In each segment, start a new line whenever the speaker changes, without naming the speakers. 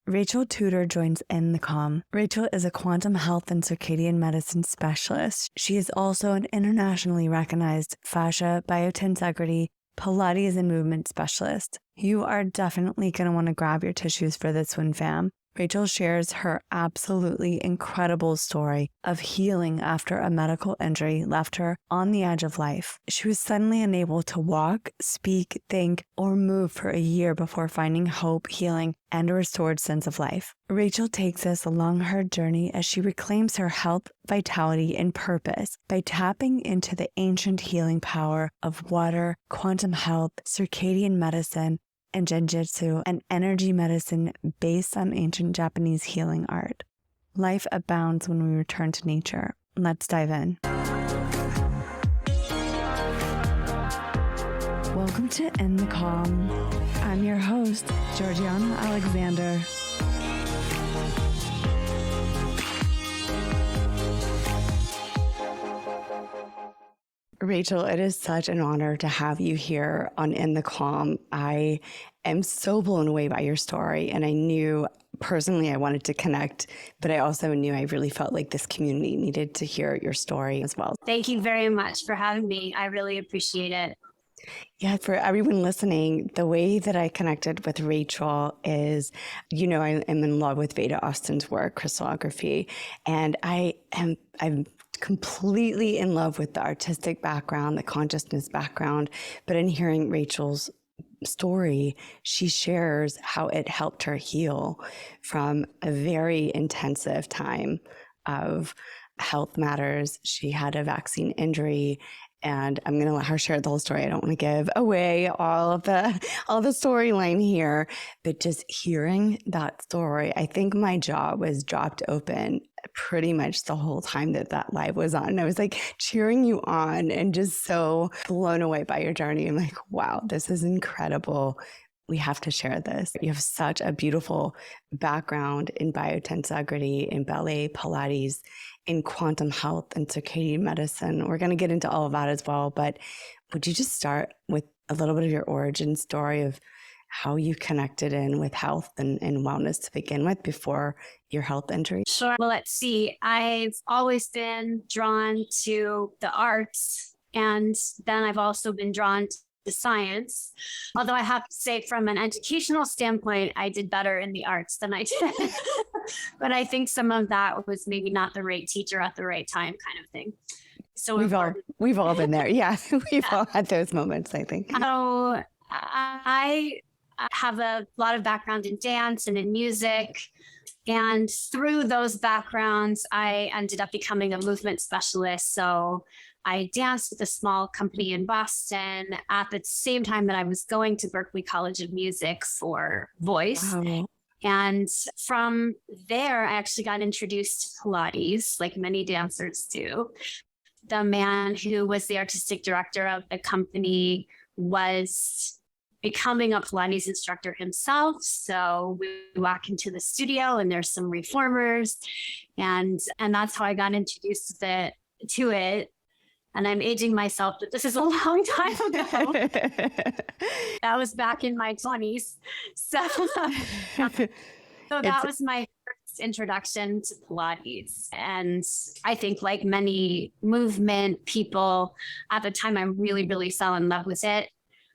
Rachel Tudor joins In the Calm. Rachel is a quantum health and circadian medicine specialist. She is also an internationally recognized fascia, biotensegrity, Pilates, and movement specialist. You are definitely going to want to grab your tissues for this one, fam. Rachel shares her absolutely incredible story of healing after a medical injury left her on the edge of life. She was suddenly unable to walk, speak, think, or move for a year before finding hope, healing, and a restored sense of life. Rachel takes us along her journey as she reclaims her health, vitality, and purpose by tapping into the ancient healing power of water, quantum health, circadian medicine, and Jin Shin Jyutsu, and energy medicine based on ancient Japanese healing art. Life abounds when we return to nature. Let's dive in. Welcome to In the Calm. I'm your host, Georgiana Alexander. Rachel, it is such an honor to have you here on In the Calm. I am so blown away by your story, and I knew personally I wanted to connect, but I also knew I really felt like this community needed to hear your story as well.
Thank you very much for having me. I really appreciate it.
Yeah, for everyone listening, the way that I connected with Rachel is, I am in love with Veda Austin's work, crystallography, and I'm completely in love with the artistic background, the consciousness background. But in hearing Rachel's story, she shares how it helped her heal from a very intensive time of health matters. She had a vaccine injury, and I'm going to let her share the whole story. I don't want to give away all the storyline here, but just hearing that story, I think my jaw was dropped open pretty much the whole time that live was on. I was like cheering you on and just so blown away by your journey. I'm like, wow, this is incredible. We have to share this. You have such a beautiful background in biotensegrity, in ballet, Pilates, in quantum health and circadian medicine. We're going to get into all of that as well. But would you just start with a little bit of your origin story of how you connected in with health and wellness to begin with before your health injury?
Sure. Well, let's see. I've always been drawn to the arts, and then I've also been drawn to science. Although I have to say, from an educational standpoint, I did better in the arts than I did. But I think some of that was maybe not the right teacher at the right time kind of thing. So
we've all been there. Yeah, we've all had those moments, I think.
So I have a lot of background in dance and in music. And through those backgrounds, I ended up becoming a movement specialist. So I danced with a small company in Boston at the same time that I was going to Berklee College of Music for voice. Wow. And from there, I actually got introduced to Pilates, like many dancers do. The man who was the artistic director of the company was becoming a Pilates instructor himself. So we walk into the studio and there's some reformers, and that's how I got introduced to it. And I'm aging myself, but this is a long time ago. That was back in my 20s. So that was my first introduction to Pilates. And I think like many movement people at the time, I really, really fell in love with it.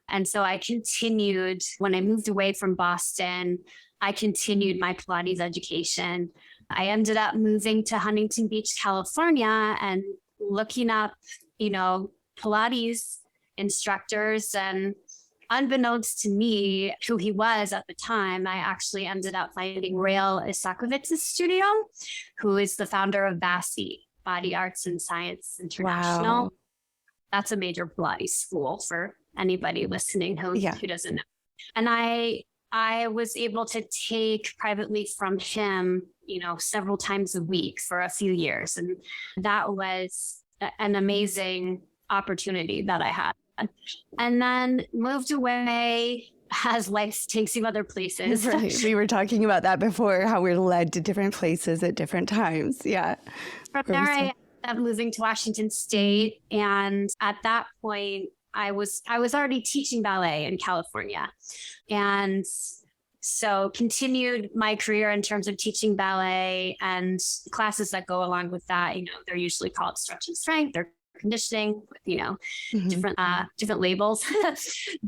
And so I continued, when I moved away from Boston, I continued my Pilates education. I ended up moving to Huntington Beach, California, and looking up, Pilates instructors. And unbeknownst to me, who he was at the time, I actually ended up finding Rael Isakovitz's studio, who is the founder of BASI, Body Arts and Science International. Wow. That's a major Pilates school for anybody listening who doesn't know. And I was able to take privately from him, several times a week for a few years. And that was an amazing opportunity that I had. And then moved away as life takes you other places.
Right. We were talking about that before, how we're led to different places at different times. Yeah.
From there, I ended up moving to Washington State. And at that point, I was already teaching ballet in California. And So continued my career in terms of teaching ballet and classes that go along with that. They're usually called stretch and strength or conditioning, different labels.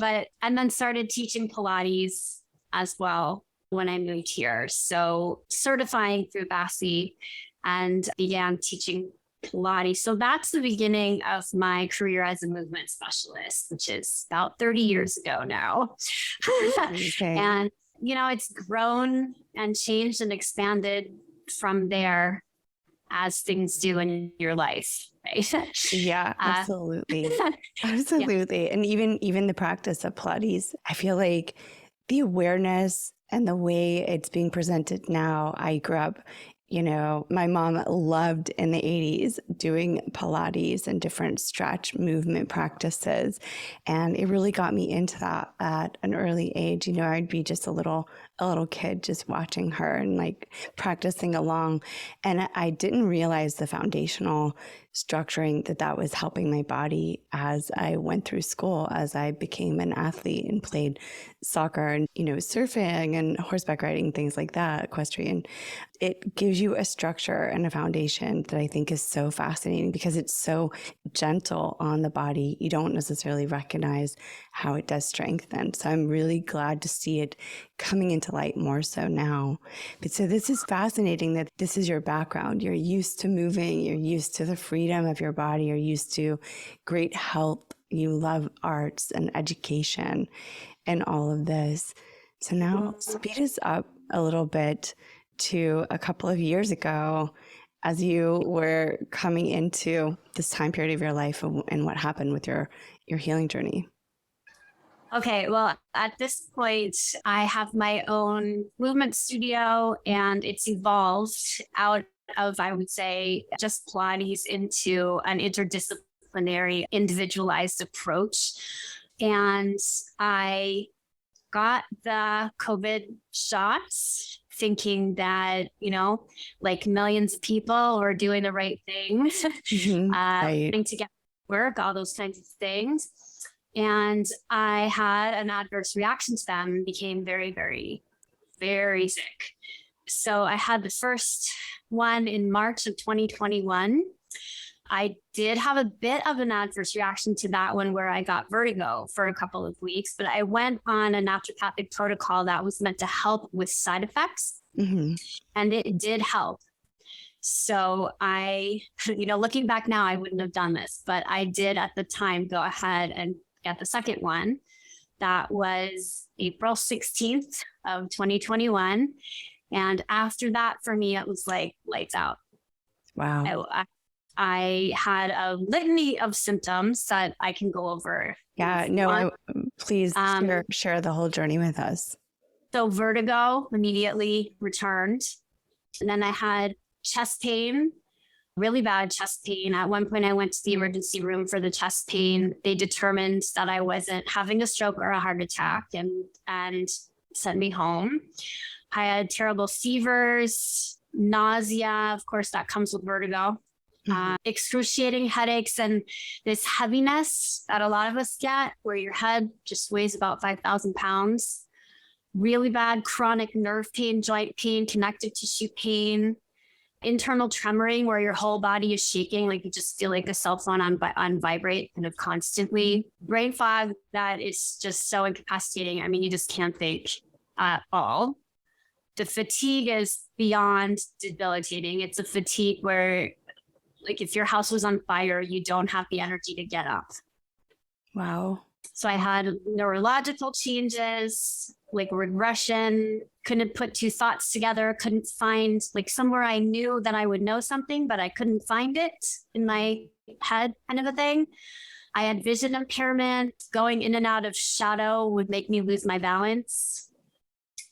And then started teaching Pilates as well when I moved here. So certifying through BASI and began teaching Pilates. So that's the beginning of my career as a movement specialist, which is about 30 years ago now.
Okay.
And, it's grown and changed and expanded from there as things do in your life. Right?
Yeah, absolutely. Absolutely. Yeah. And even the practice of Pilates, I feel like the awareness and the way it's being presented now, I grew up, my mom loved in the 80s doing Pilates and different stretch movement practices. And it really got me into that at an early age. I'd be just a little kid just watching her and like practicing along. And I didn't realize the foundational structuring that was helping my body as I went through school, as I became an athlete and played soccer and, surfing and horseback riding, things like that, equestrian. It gives you a structure and a foundation that I think is so fascinating because it's so gentle on the body. You don't necessarily recognize how it does strengthen. So I'm really glad to see it coming into light more so now. But so this is fascinating that this is your background. You're used to moving. You're used to the freedom of your body. You're used to great health. You love arts and education and all of this. So now speed us up a little bit to a couple of years ago as you were coming into this time period of your life and what happened with your healing journey.
Okay, well, at this point, I have my own movement studio and it's evolved out of, I would say, just Pilates into an interdisciplinary, individualized approach. And I got the COVID shots thinking that, like millions of people were doing the right thing, putting together work, all those kinds of things. And I had an adverse reaction to them and became very, very, very sick. So I had the first one in March of 2021. I did have a bit of an adverse reaction to that one where I got vertigo for a couple of weeks, but I went on a naturopathic protocol that was meant to help with side effects. And it did help. So I, looking back now, I wouldn't have done this, but I did at the time go ahead and get the second one. That was April 16th of 2021. And after that, for me, it was like lights out.
Wow.
I had a litany of symptoms that I can go over.
Yeah, no, please share the whole journey with us.
So vertigo immediately returned. And then I had chest pain, really bad chest pain. At one point, I went to the emergency room for the chest pain. They determined that I wasn't having a stroke or a heart attack and sent me home. I had terrible fevers, nausea. Of course, that comes with vertigo. Excruciating headaches and this heaviness that a lot of us get where your head just weighs about 5,000 pounds. Really bad chronic nerve pain, joint pain, connective tissue pain, internal tremoring where your whole body is shaking, like you just feel like a cell phone on vibrate kind of constantly. Brain fog that is just so incapacitating. I mean, you just can't think at all. The fatigue is beyond debilitating. It's a fatigue where, like, if your house was on fire, you don't have the energy to get up.
Wow.
So I had neurological changes, like regression, couldn't put two thoughts together, couldn't find, like, somewhere I knew that I would know something, but I couldn't find it in my head, kind of a thing. I had vision impairment. Going in and out of shadow would make me lose my balance.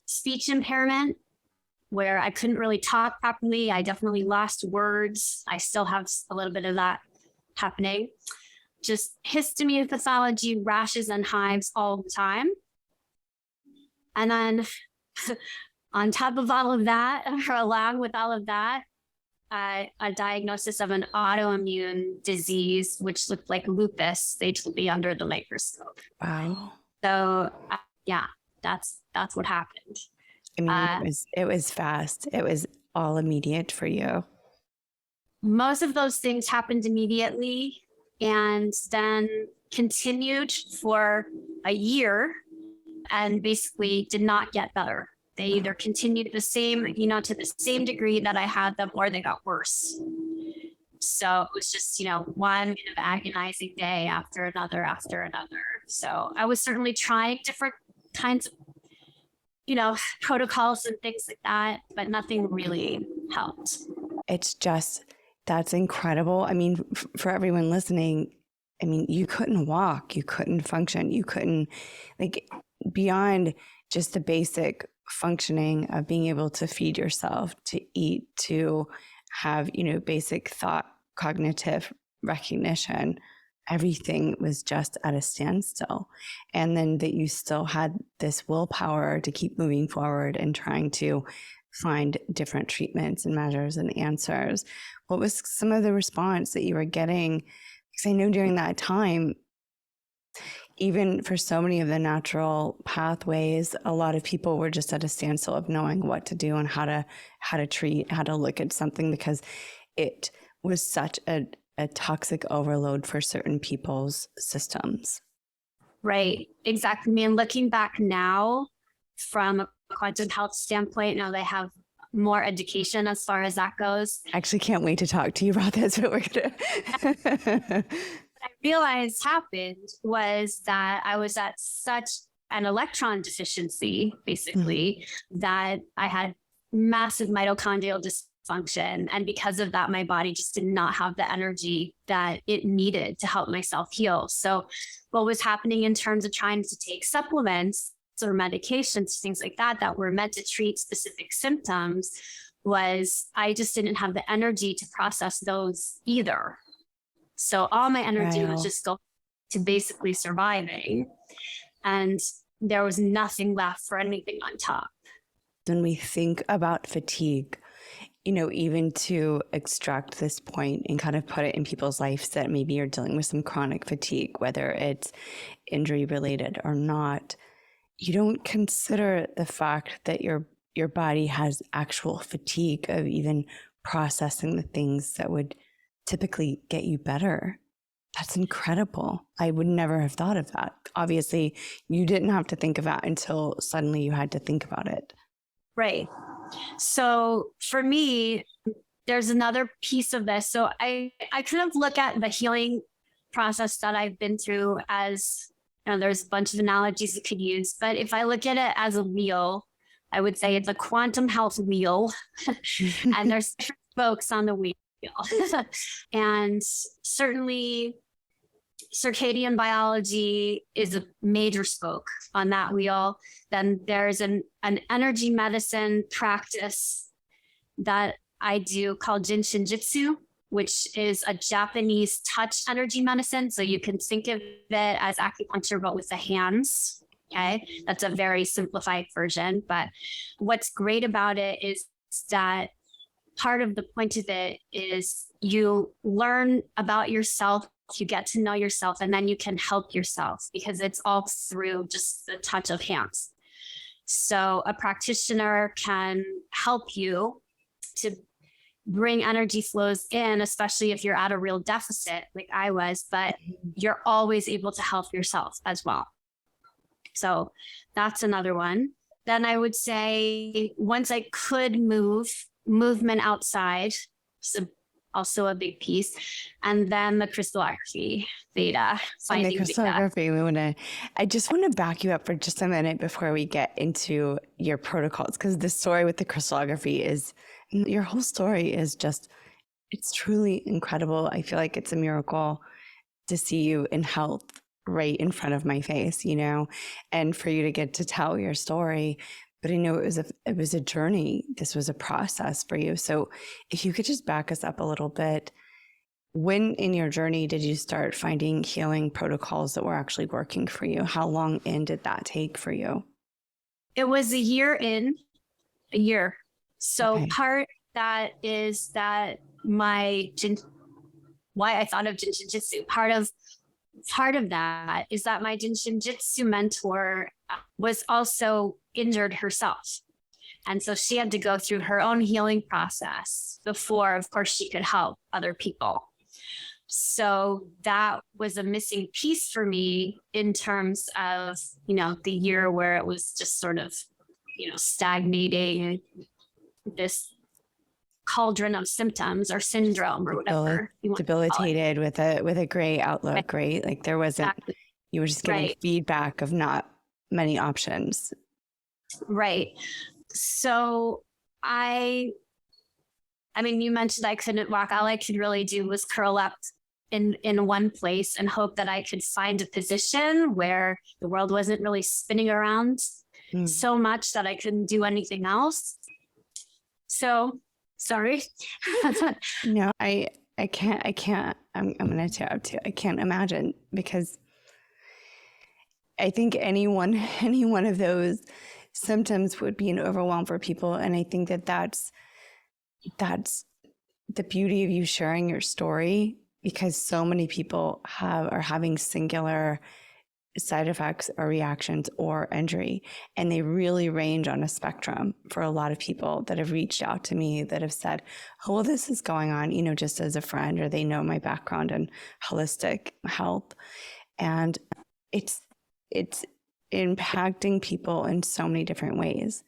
Speech impairment, where I couldn't really talk properly. I definitely lost words. I still have a little bit of that happening. Just histamine pathology, rashes and hives all the time. And then on top of all of that, or along with all of that, a diagnosis of an autoimmune disease, which looked like lupus. They took me under the microscope.
Wow.
So yeah, that's what happened.
I mean,
Uh,
it was fast. It was all immediate for you.
Most of those things happened immediately and then continued for a year and basically did not get better. They either continued the same, to the same degree that I had them, or they got worse. So it was just, one kind of agonizing day after another after another. So I was certainly trying different kinds of, protocols and things like that, but nothing really helped.
It's just, that's incredible. I mean, for everyone listening, I mean, you couldn't walk, you couldn't function, you couldn't, like, beyond just the basic functioning of being able to feed yourself, to eat, to have, basic thought, cognitive recognition, everything was just at a standstill. And then that you still had this willpower to keep moving forward and trying to find different treatments and measures and answers. What was some of the response that you were getting? Because I know during that time, even for so many of the natural pathways, a lot of people were just at a standstill of knowing what to do and how to treat, how to look at something, because it was such a toxic overload for certain people's systems.
Right, exactly. I mean, looking back now from a quantum health standpoint, now they have more education as far as that goes.
I actually can't wait to talk to you about this, but we're gonna
What I realized happened was that I was at such an electron deficiency, basically, that I had massive mitochondrial dysfunction. And because of that, my body just did not have the energy that it needed to help myself heal. So what was happening in terms of trying to take supplements or medications, things like that, that were meant to treat specific symptoms, was I just didn't have the energy to process those either. So all my energy was just going to basically surviving. And there was nothing left for anything on top.
When we think about fatigue, even to extract this point and kind of put it in people's lives that maybe you're dealing with some chronic fatigue, whether it's injury related or not, you don't consider the fact that your body has actual fatigue of even processing the things that would typically get you better. That's incredible. I would never have thought of that. Obviously, you didn't have to think of that until suddenly you had to think about it.
Right. So for me, there's another piece of this. So I kind of look at the healing process that I've been through as, there's a bunch of analogies you could use, but if I look at it as a wheel, I would say it's a quantum health wheel, and there's different spokes on the wheel. And certainly circadian biology is a major spoke on that wheel. Then there's an energy medicine practice that I do called Jin Shin Jyutsu, which is a Japanese touch energy medicine. So you can think of it as acupuncture, but with the hands. Okay. That's a very simplified version. But what's great about it is that part of the point of it is you learn about yourself, you get to know yourself, and then you can help yourself, because it's all through just the touch of hands. So a practitioner can help you to bring energy flows in, especially if you're at a real deficit like I was, but you're always able to help yourself as well. So that's another one. Then I would say once I could movement outside, so also a big piece. And then the crystallography theta.
And the crystallography, I just want to back you up for just a minute before we get into your protocols, because the story with the crystallography is, your whole story is just, it's truly incredible. I feel like it's a miracle to see you in health right in front of my face, and for you to get to tell your story. But I know it was a journey. This was a process for you. So if you could just back us up a little bit, when in your journey did you start finding healing protocols that were actually working for you? How long in did that take for you?
It was a year. So okay. Part that is that why I thought of Jin Shin Jyutsu. Part of that is that my Jin Shin Jyutsu mentor was also injured herself. And so she had to go through her own healing process before, of course, she could help other people. So that was a missing piece for me in terms of, the year where it was just sort of, stagnating, this cauldron of symptoms or syndrome or whatever you want
debilitated with a gray outlook, right? Like there wasn't, exactly. You were just getting feedback of not many options.
Right. So I mean, you mentioned I couldn't walk. All I could really do was curl up in one place and hope that I could find a position where the world wasn't really spinning around so much that I couldn't do anything else. So sorry.
No, I can't. I'm going to tear up too. I can't imagine, because I think any one of those symptoms would be an overwhelm for people. And I think that's the beauty of you sharing your story, because so many people are having singular side effects or reactions or injury, and they really range on a spectrum for a lot of people that have reached out to me that have said, oh, well, this is going on, just as a friend, or they know my background in holistic health. And it's impacting people in so many different ways.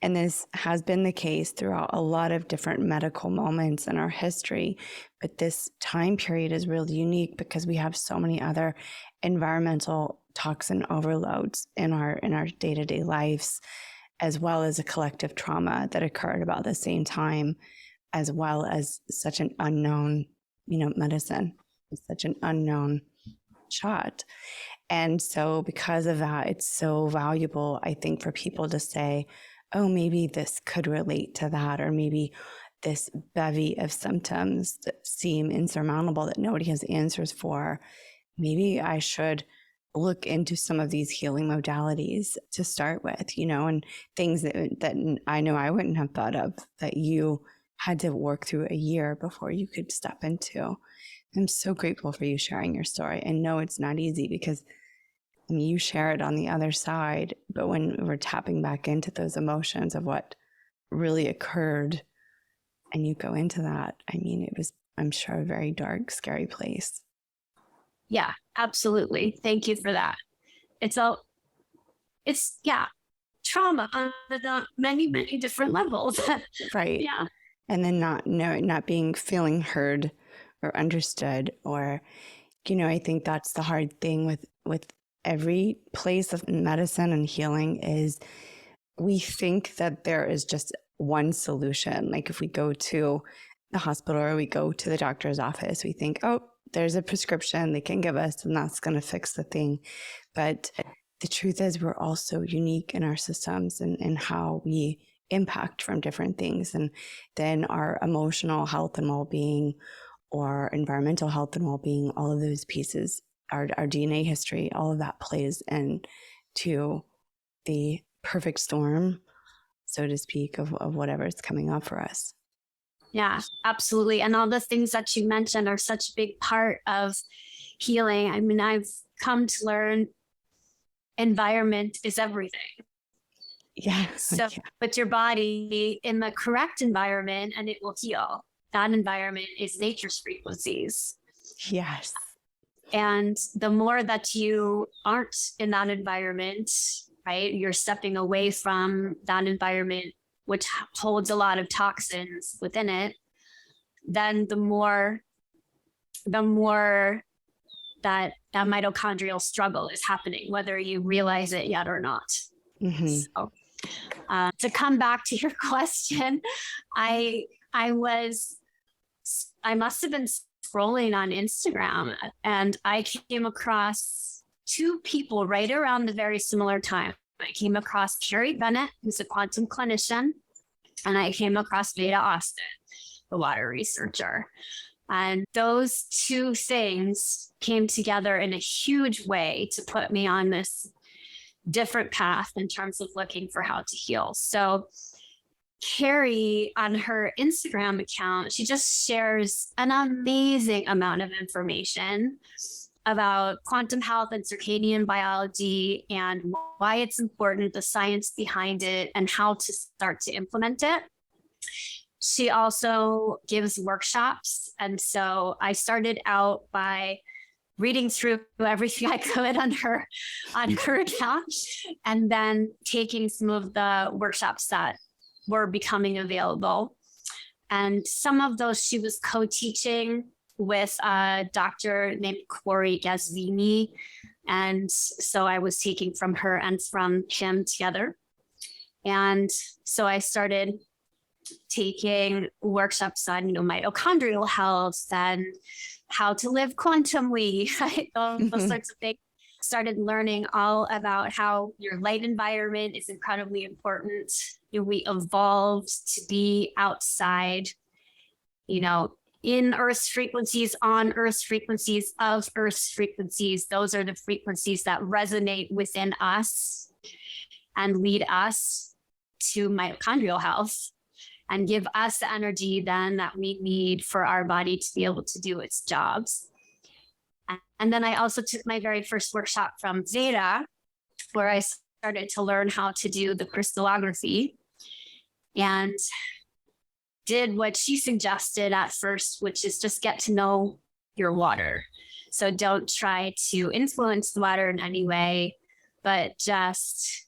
And this has been the case throughout a lot of different medical moments in our history. But this time period is really unique because we have so many other environmental toxin overloads in our day-to-day lives, as well as a collective trauma that occurred about the same time, as well as such an unknown, medicine, such an unknown shot. And so because of that, it's so valuable, I think, for people to say, oh, maybe this could relate to that, or maybe this bevy of symptoms that seem insurmountable that nobody has answers for, maybe I should look into some of these healing modalities to start with, and things that I know I wouldn't have thought of, that you had to work through a year before you could step into. I'm so grateful for you sharing your story. I know it's not easy, because you share it on the other side, but when we're tapping back into those emotions of what really occurred, and you go into that, it was, I'm sure, a very dark, scary place.
Yeah, absolutely. Thank you for that. It's trauma on many, many different levels.
Right.
Yeah.
And then not feeling heard or understood, or, I think that's the hard thing with every place of medicine and healing, is we think that there is just one solution. Like if we go to the hospital or we go to the doctor's office, we think, oh, there's a prescription they can give us and that's going to fix the thing. But the truth is, we're all so unique in our systems and how we impact from different things. And then our emotional health and well-being, or environmental health and well-being, all of those pieces, our DNA history, all of that plays into the perfect storm, so to speak, of whatever is coming up for us.
Yeah, absolutely. And all the things that you mentioned are such a big part of healing. I've come to learn environment is everything.
Yeah.
So put your body in the correct environment and it will heal. That environment is nature's frequencies.
Yes.
And the more that you aren't in that environment, right, you're stepping away from that environment, which holds a lot of toxins within it, then the more that mitochondrial struggle is happening, whether you realize it yet or not. Mm-hmm. So, to come back to your question, I must have been scrolling on Instagram, and I came across two people right around the very similar time. I came across Carrie Bennett, who's a quantum clinician, and I came across Veda Austin, the water researcher. And those two things came together in a huge way to put me on this different path in terms of looking for how to heal. So Carrie, on her Instagram account, she just shares an amazing amount of information about quantum health and circadian biology and why it's important, the science behind it, and how to start to implement it. She also gives workshops. And so I started out by reading through everything I could on her account, and then taking some of the workshops that were becoming available. And some of those she was co-teaching with a doctor named Corey Gasvini. And so I was taking from her and from him together. And so I started taking workshops on, mitochondrial health and how to live quantumly, right? Those sorts of things. Started learning all about how your light environment is incredibly important. We evolved to be outside, in Earth's frequencies, on Earth's frequencies, of Earth's frequencies. Those are the frequencies that resonate within us and lead us to mitochondrial health and give us the energy then that we need for our body to be able to do its jobs. And then I also took my very first workshop from Veda, where I started to learn how to do the crystallography, and did what she suggested at first, which is just get to know your water. So don't try to influence the water in any way, but just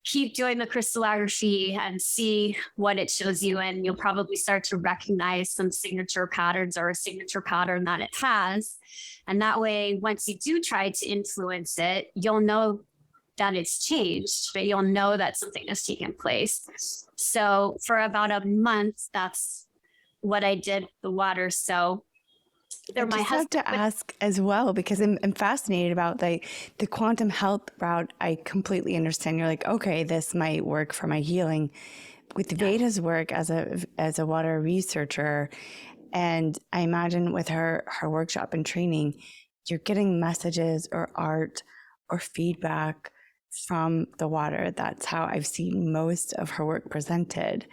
keep doing the crystallography and see what it shows you. And you'll probably start to recognize some signature patterns or a signature pattern that it has. And that way, once you do try to influence it, you'll know that it's changed, but you'll know that something has taken place. So for about a month, that's what I did with the water. So
I just have to ask as well, because I'm fascinated about the quantum health route. I completely understand. You're like, okay, this might work for my healing. With Veda's work as a water researcher, and I imagine with her workshop and training, you're getting messages or art or feedback from the water. That's how I've seen most of her work presented.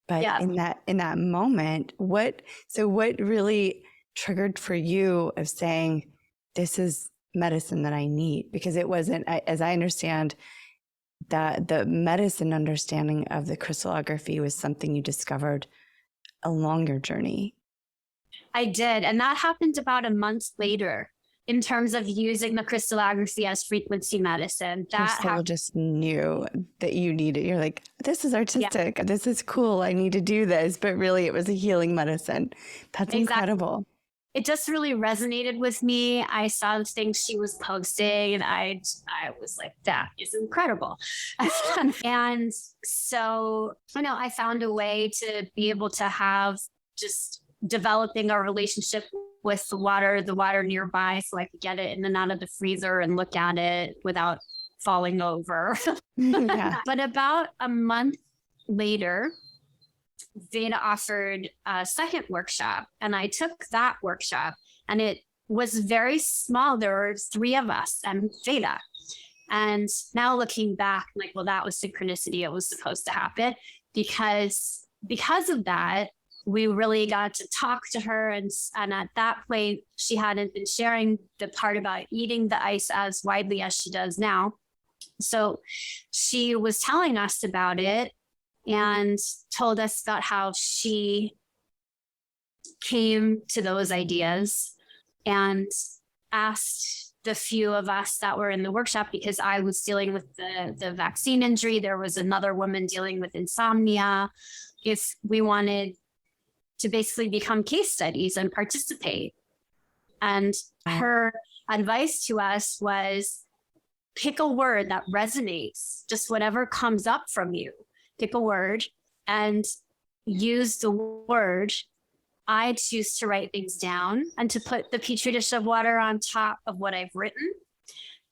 But in that moment, what really triggered for you of saying, this is medicine that I need? Because it wasn't, as I understand, that the medicine understanding of the crystallography was something you discovered along your journey.
I did. And that happened about a month later in terms of using the crystallography as frequency medicine.
Your soul just knew that you needed. You're like, this is artistic. Yeah. This is cool. I need to do this. But really, it was a healing medicine. That's incredible.
It just really resonated with me. I saw the things she was posting, and I was like, that is incredible. And so, I found a way to be able to have just developing a relationship with the water nearby, so I could get it in and out of the freezer and look at it without falling over. But about a month later, Veda offered a second workshop, and I took that workshop, and it was very small. There were 3 of us and Veda. And now looking back, I'm like, well, that was synchronicity. It was supposed to happen because of that, we really got to talk to her. And at that point, she hadn't been sharing the part about eating the ice as widely as she does now. So she was telling us about it and told us about how she came to those ideas and asked the few of us that were in the workshop, because I was dealing with the vaccine injury. There was another woman dealing with insomnia. If we wanted to basically become case studies and participate. And her advice to us was, pick a word that resonates, just whatever comes up from you. Pick a word and use the word. I choose to write things down and to put the petri dish of water on top of what I've written.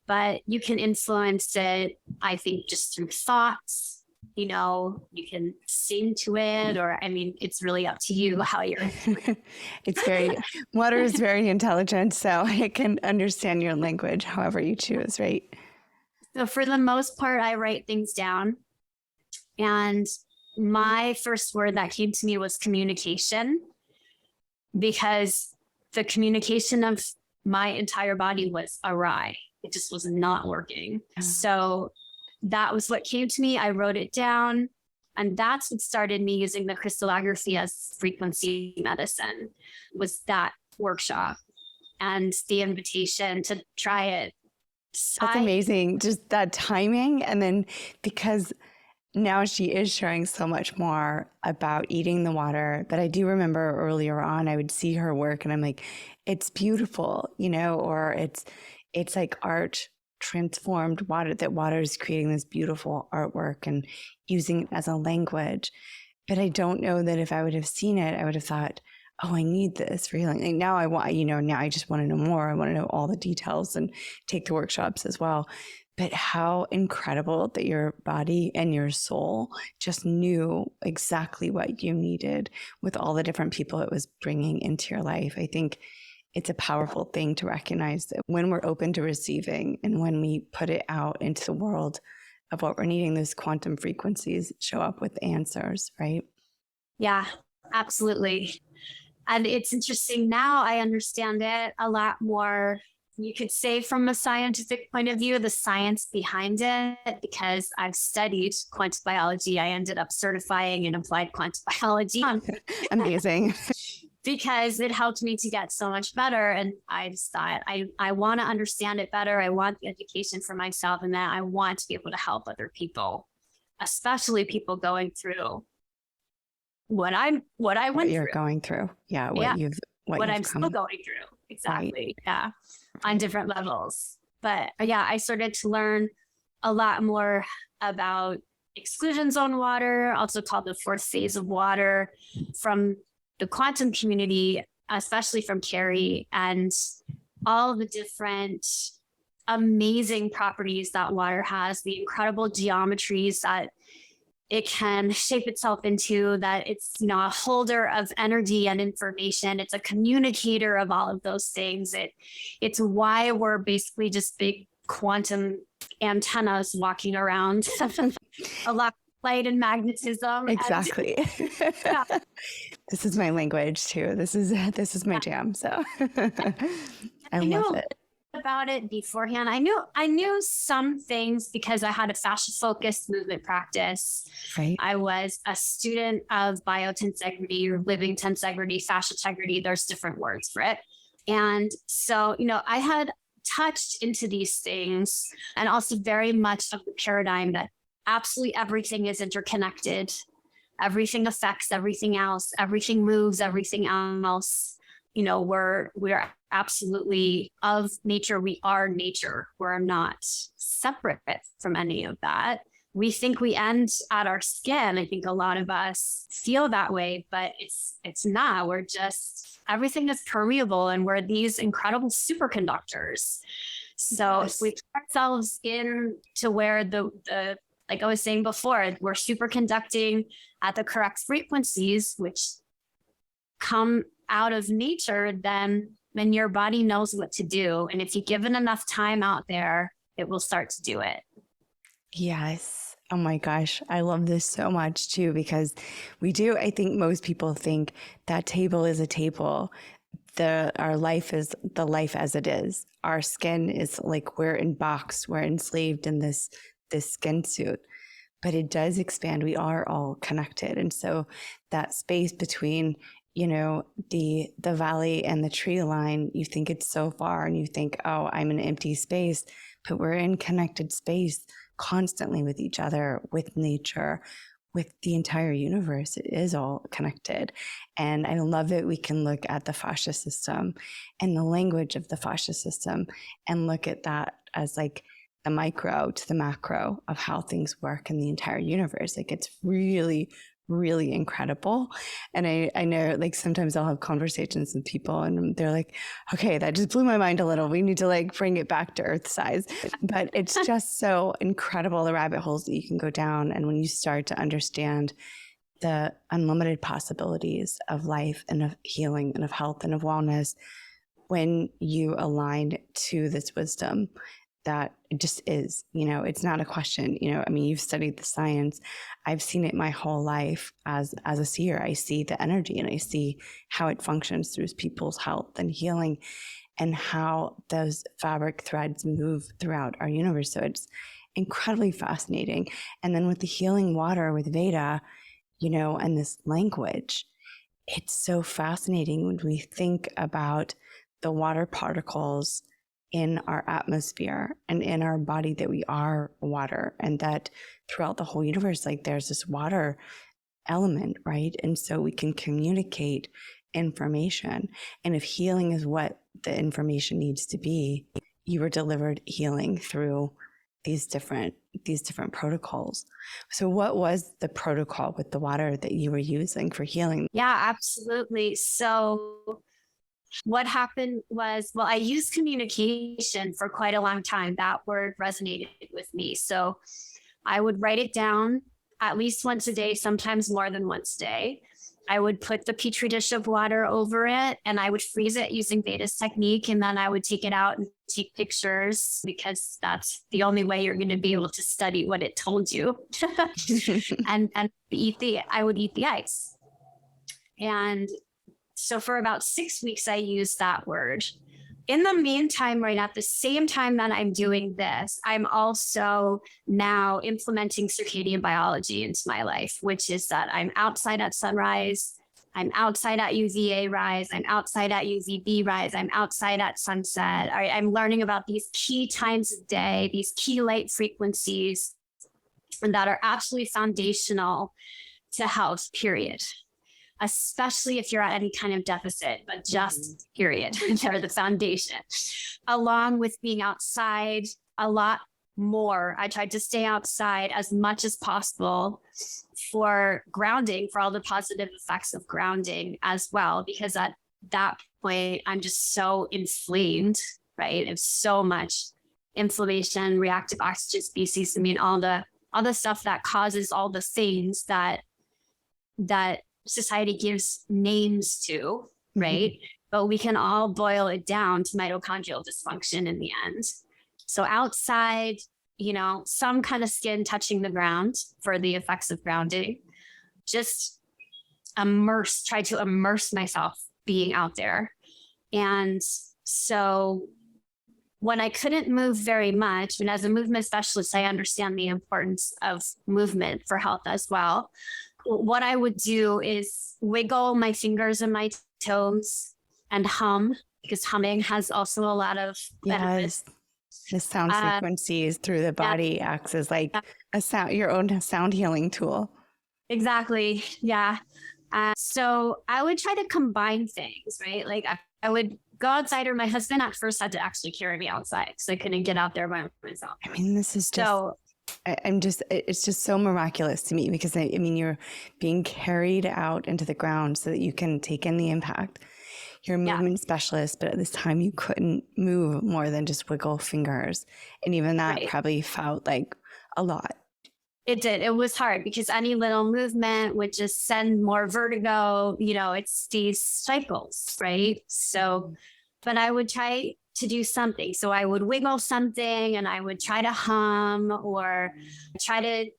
But you can influence it, I think, just through thoughts. You can sing to it, or, it's really up to you how you're.
Water is very intelligent, so it can understand your language however you choose, right?
So for the most part, I write things down. And my first word that came to me was communication, because the communication of my entire body was awry. It just was not working. So that was what came to me. I wrote it down. And that's what started me using the crystallography as frequency medicine, was that workshop and the invitation to try it.
That's amazing. Just that timing. And then because now she is sharing so much more about eating the water. But I do remember earlier on, I would see her work and I'm like, it's beautiful, or it's like art transformed water, that water is creating this beautiful artwork and using it as a language. But I don't know that if I would have seen it, I would have thought, oh, I need this for healing. Like now I want, now I just want to know more. I want to know all the details and take the workshops as well. But how incredible that your body and your soul just knew exactly what you needed with all the different people it was bringing into your life. I think it's a powerful thing to recognize that when we're open to receiving and when we put it out into the world of what we're needing, those quantum frequencies show up with answers, right?
Yeah, absolutely. And it's interesting now, I understand it a lot more, you could say, from a scientific point of view, the science behind it, because I've studied quantum biology. I ended up certifying in applied quantum biology.
Amazing.
Because it helped me to get so much better. And I just thought, I want to understand it better. I want the education for myself, and that I want to be able to help other people, especially people going through what I went
you're
through.
Going through. Yeah. What
I'm still going through. Exactly. Right. Yeah. On different levels. But yeah, I started to learn a lot more about exclusion zone water, also called the fourth phase of water, from the quantum community, especially from Carrie, and all the different amazing properties that water has, the incredible geometries that it can shape itself into, that it's, a holder of energy and information. It's a communicator of all of those things. It's why we're basically just big quantum antennas walking around. A lot of light and magnetism.
Exactly.
And, yeah.
This is my language too. This is my jam. So I love it.
About it beforehand. I knew some things because I had a fascia focused movement practice.
Right.
I was a student of biotensegrity or living tensegrity, fascia integrity. There's different words for it. And so, I had touched into these things, and also very much of the paradigm that absolutely everything is interconnected. Everything affects everything else. Everything moves everything else. We're absolutely of nature. We are nature. We're not separate from any of that. We think we end at our skin. I think a lot of us feel that way, but it's not. We're just, everything is permeable, and we're these incredible superconductors. So if we put ourselves in to where the like I was saying before, we're superconducting at the correct frequencies, which come out of nature, then your body knows what to do. And if you give it enough time out there, it will start to do it.
Yes. Oh my gosh. I love this so much too, because I think most people think that table is a table. Our life is the life as it is. Our skin is like, we're enslaved in this skin suit, but it does expand. We are all connected. And so that space between the valley and the tree line, you think it's so far and you think, oh, I'm in an empty space, but we're in connected space constantly with each other, with nature, with the entire universe. It is all connected. And I love that we can look at the fascia system and the language of the fascia system and look at that as like the micro to the macro of how things work in the entire universe. Like, it's really, really incredible. And I know, like, sometimes I'll have conversations with people and they're like, okay, that just blew my mind a little. We need to like bring it back to earth size. But it's just so incredible, the rabbit holes that you can go down. And when you start to understand the unlimited possibilities of life and of healing and of health and of wellness, when you align to this wisdom, that it just is, it's not a question, you've studied the science. I've seen it my whole life as a seer. I see the energy and I see how it functions through people's health and healing. and how those fabric threads move throughout our universe. So it's incredibly fascinating. And then with the healing water with Veda, and this language, it's so fascinating when we think about the water particles in our atmosphere and in our body, that we are water, and that throughout the whole universe, like there's this water element, right? And so we can communicate information. And if healing is what the information needs to be, you were delivered healing through these different protocols. So what was the protocol with the water that you were using for healing?
Yeah, absolutely. So what happened was, well, I used communication for quite a long time. That word resonated with me. So I would write it down at least once a day, sometimes more than once a day. I would put the petri dish of water over it and I would freeze it using Veda's technique. And then I would take it out and take pictures, because that's the only way you're going to be able to study what it told you. and I would eat the ice. And so for about 6 weeks, I used that word. In the meantime, right at the same time that I'm doing this, I'm also now implementing circadian biology into my life, which is that I'm outside at sunrise, I'm outside at UVA rise, I'm outside at UVB rise, I'm outside at sunset. I'm learning about these key times of day, these key light frequencies, and that are absolutely foundational to health, period. Especially if you're at any kind of deficit, but just period. They're the foundation. Along with being outside a lot more. I tried to stay outside as much as possible for grounding, for all the positive effects of grounding as well, because at that point, I'm just so inflamed, right? It's so much inflammation, reactive oxygen species. I mean, all the stuff that causes all the things that society gives names to, right? Mm-hmm. But we can all boil it down to mitochondrial dysfunction in the end. So outside, some kind of skin touching the ground for the effects of grounding, just try to immerse myself being out there. And so when I couldn't move very much, and as a movement specialist, I understand the importance of movement for health as well. What I would do is wiggle my fingers and my toes and hum, because humming has also a lot of benefits.
Yes. The sound frequencies through the body acts as like your own sound healing tool.
Exactly. Yeah. So I would try to combine things, right? Like I would go outside, or my husband at first had to actually carry me outside because I couldn't get out there by myself.
I mean, this is just, it's just so miraculous to me, because I mean, you're being carried out into the ground so that you can take in the impact. You're a movement specialist, but at this time you couldn't move more than just wiggle fingers. And even that probably felt like a lot.
It did. It was hard because any little movement would just send more vertigo. It's these cycles, right? So, but I would try to do something. So I would wiggle something and I would try to hum or try to,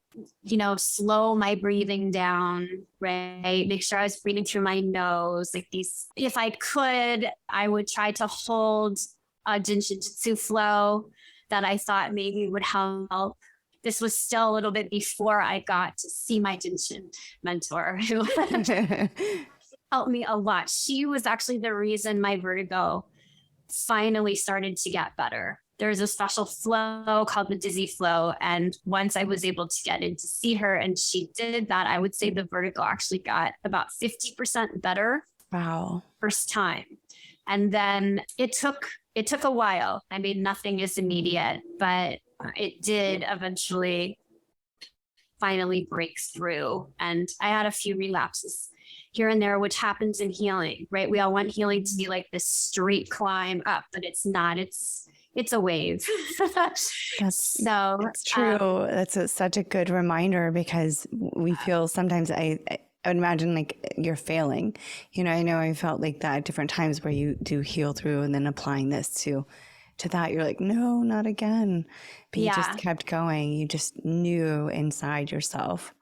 slow my breathing down, right? Make sure I was breathing through my nose. Like these, if I could, I would try to hold a Jin Shin Jyutsu flow that I thought maybe would help. This was still a little bit before I got to see my Jin Shin mentor, who helped me a lot. She was actually the reason my vertigo finally started to get better. There's a special flow called the dizzy flow. And once I was able to get in to see her and she did that, I would say the vertigo actually got about 50% better.
Wow.
First time. And then it took a while. I mean, nothing is immediate, but it did eventually finally break through. And I had a few relapses here and there, which happens in healing, right? We all want healing to be like this straight climb up, but it's not. It's a wave.
That's true. That's such a good reminder, because we feel sometimes I would imagine like you're failing. I know I felt like that at different times where you do heal through, and then applying this to that, you're like, no, not again. But you just kept going. You just knew inside yourself.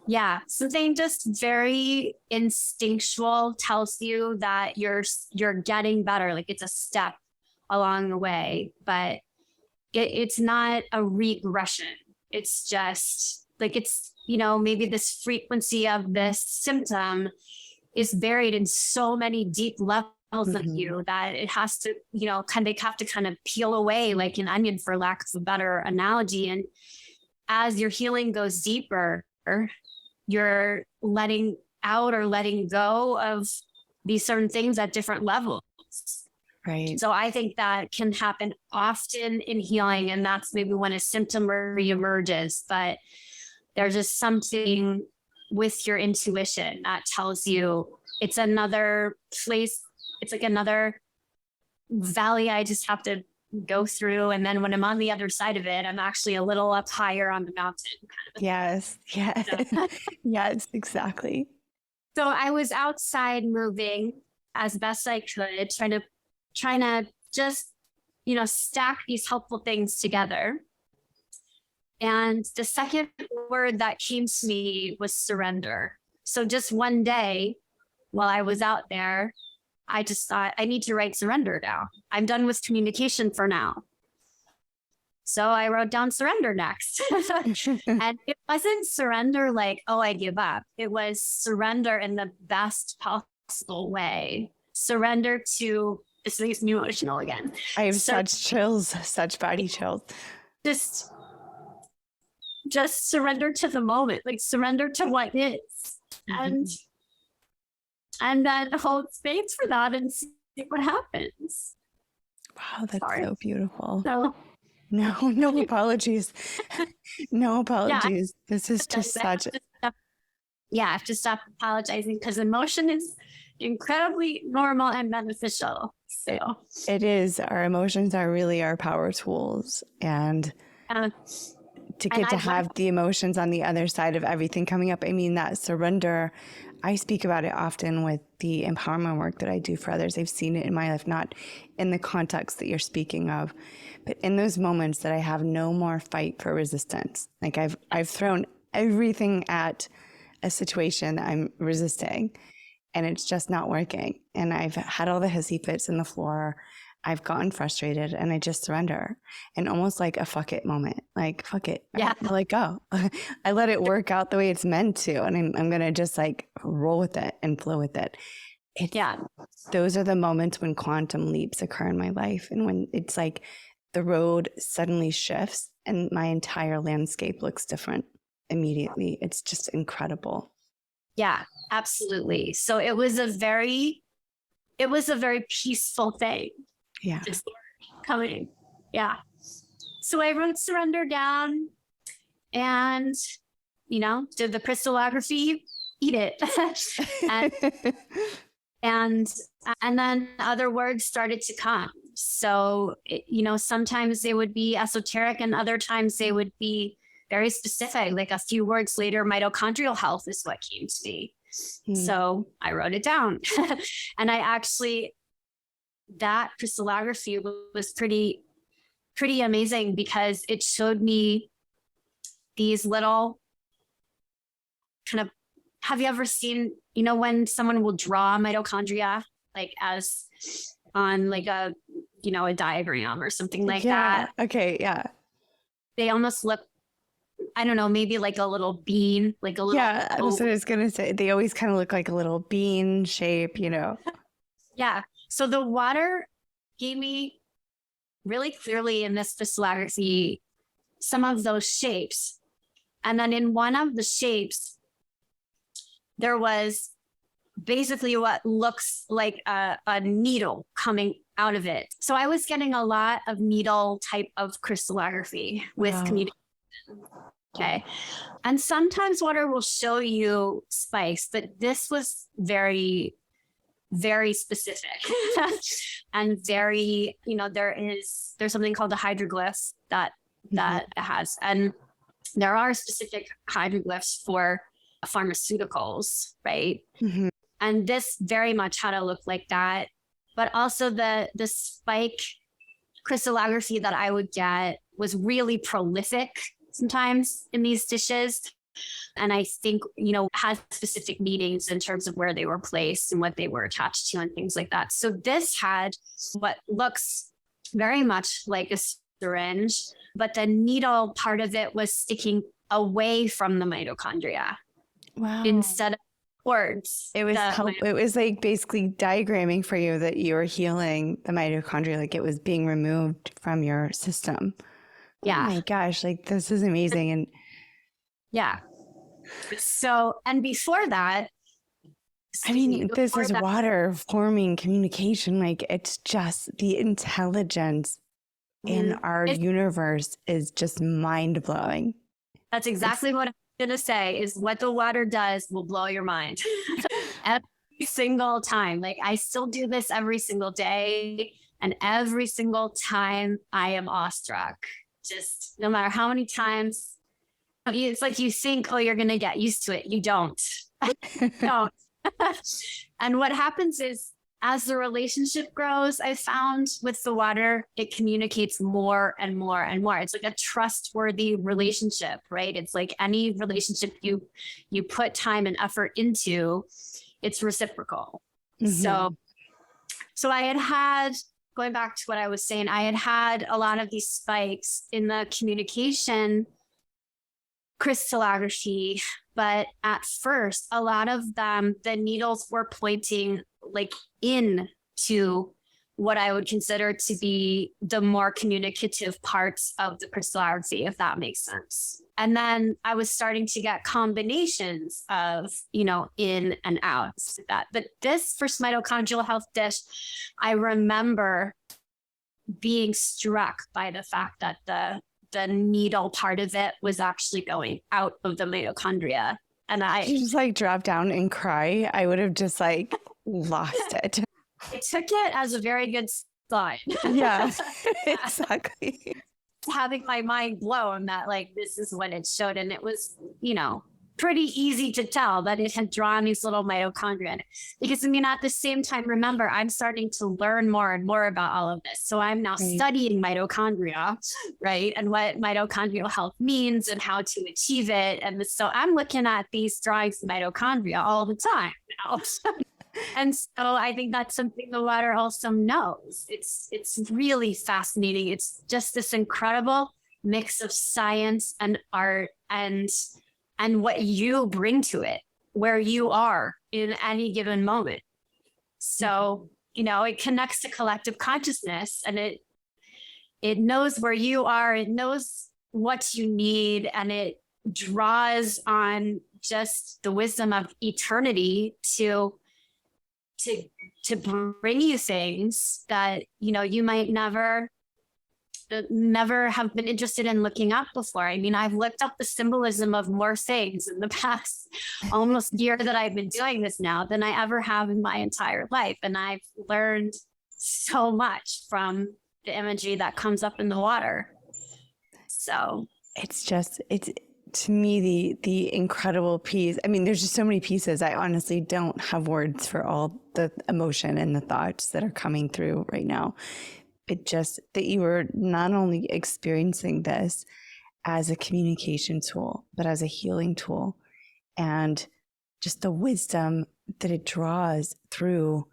Yeah, something just very instinctual tells you that you're getting better. Like it's a step along the way, but it's not a regression. It's just like it's, maybe this frequency of this symptom is buried in so many deep levels of you that it has to, they have to kind of peel away like an onion, for lack of a better analogy. And as your healing goes deeper, you're letting out or letting go of these certain things at different levels.
Right.
So I think that can happen often in healing, and that's maybe when a symptom reemerges. But there's just something with your intuition that tells you it's another place. It's like another valley I just have to go through. And then when I'm on the other side of it, I'm actually a little up higher on the mountain.
Yes. Yes.
So.
Yes, exactly.
So I was outside moving as best I could, trying to just, stack these helpful things together. And the second word that came to me was surrender. So just one day while I was out there, I just thought I need to write surrender down. I'm done with communication for now. So I wrote down surrender next. And it wasn't surrender like, oh, I give up. It was surrender in the best possible way. Surrender to, this makes me emotional again.
I have such chills, such body chills.
Just surrender to the moment, like surrender to what is. And then hold space for that and see what happens.
Wow, that's so beautiful.
So,
no apologies. No apologies. Yeah, this is just such.
I have to stop apologizing because emotion is incredibly normal and beneficial. So
it is. Our emotions are really our power tools, and to get to have the emotions on the other side of everything coming up. I mean, that surrender, I speak about it often with the empowerment work that I do for others. I've seen it in my life, not in the context that you're speaking of, but in those moments that I have no more fight for resistance. Like I've thrown everything at a situation that I'm resisting and it's just not working. And I've had all the hissy fits in the floor. I've gotten frustrated and I just surrender, and almost like a fuck it moment, like, fuck it.
Yeah.
I let go. I let it work out the way it's meant to. And I'm going to just like roll with it and flow with it. Those are the moments when quantum leaps occur in my life. And when it's like the road suddenly shifts and my entire landscape looks different immediately. It's just incredible.
Yeah, absolutely. So it was a very peaceful thing.
Yeah.
Just coming. Yeah. So I wrote surrender down and, did the crystallography, eat it. and then other words started to come. So, sometimes they would be esoteric and other times they would be very specific. Like a few words later, mitochondrial health is what came to me. So I wrote it down. And that crystallography was pretty amazing because it showed me these little kind of, have you ever seen, when someone will draw mitochondria, like as on like a diagram or something like that?
Okay. Yeah.
They almost look, I don't know, maybe like a little bean, like a little.
Yeah. That's what I was going to say. They always kind of look like a little bean shape,
Yeah. So the water gave me really clearly in this crystallography some of those shapes. And then in one of the shapes, there was basically what looks like a needle coming out of it. So I was getting a lot of needle type of crystallography with communication. Okay. And sometimes water will show you spikes, but this was very, very specific and very, there's something called the hydroglyphs that it has. And there are specific hydroglyphs for pharmaceuticals, right?
Mm-hmm.
And this very much had to look like that. But also the spike crystallography that I would get was really prolific sometimes in these dishes. And I think, has specific meanings in terms of where they were placed and what they were attached to and things like that. So this had what looks very much like a syringe, but the needle part of it was sticking away from the mitochondria.
Wow.
Instead of towards.
It was like basically diagramming for you that you were healing the mitochondria, like it was being removed from your system.
Yeah.
Oh my gosh, like this is amazing. And
yeah. So, and before that,
I mean, this is water forming communication. Like it's just the intelligence in our universe is just mind blowing.
That's exactly what I'm going to say is what the water does will blow your mind every single time. Like I still do this every single day. And every single time I am awestruck, just no matter how many times. It's like you think, oh, you're going to get used to it. You don't. Don't. And what happens is as the relationship grows, I found with the water, it communicates more and more and more. It's like a trustworthy relationship, right? It's like any relationship you put time and effort into, it's reciprocal. Mm-hmm. So I had, going back to what I was saying, I had a lot of these spikes in the communication crystallography, but at first, a lot of them, the needles were pointing like into what I would consider to be the more communicative parts of the crystallography, if that makes sense. And then I was starting to get combinations of, in and out. But this first mitochondrial health dish, I remember being struck by the fact that the needle part of it was actually going out of the mitochondria. And
you just like drop down and cry. I would have just like lost it.
I took it as a very good sign.
Yeah, exactly.
Having my mind blown that like, this is what it showed. And it was, pretty easy to tell that it had drawn these little mitochondria. Because at the same time, remember, I'm starting to learn more and more about all of this. So I'm now studying mitochondria, right? And what mitochondrial health means and how to achieve it. And so I'm looking at these drawings of mitochondria all the time now. And so I think that's something the water also knows. It's really fascinating. It's just this incredible mix of science and art and what you bring to it, where you are in any given moment. So, it connects to collective consciousness and it knows where you are. It knows what you need, and it draws on just the wisdom of eternity to bring you things that, you might never have been interested in looking up before. I've looked up the symbolism of more things in the past almost year that I've been doing this now than I ever have in my entire life. And I've learned so much from the imagery that comes up in the water. So it's
to me, the incredible piece. There's just so many pieces. I honestly don't have words for all the emotion and the thoughts that are coming through right now. But just that you were not only experiencing this as a communication tool, but as a healing tool, and just the wisdom that it draws through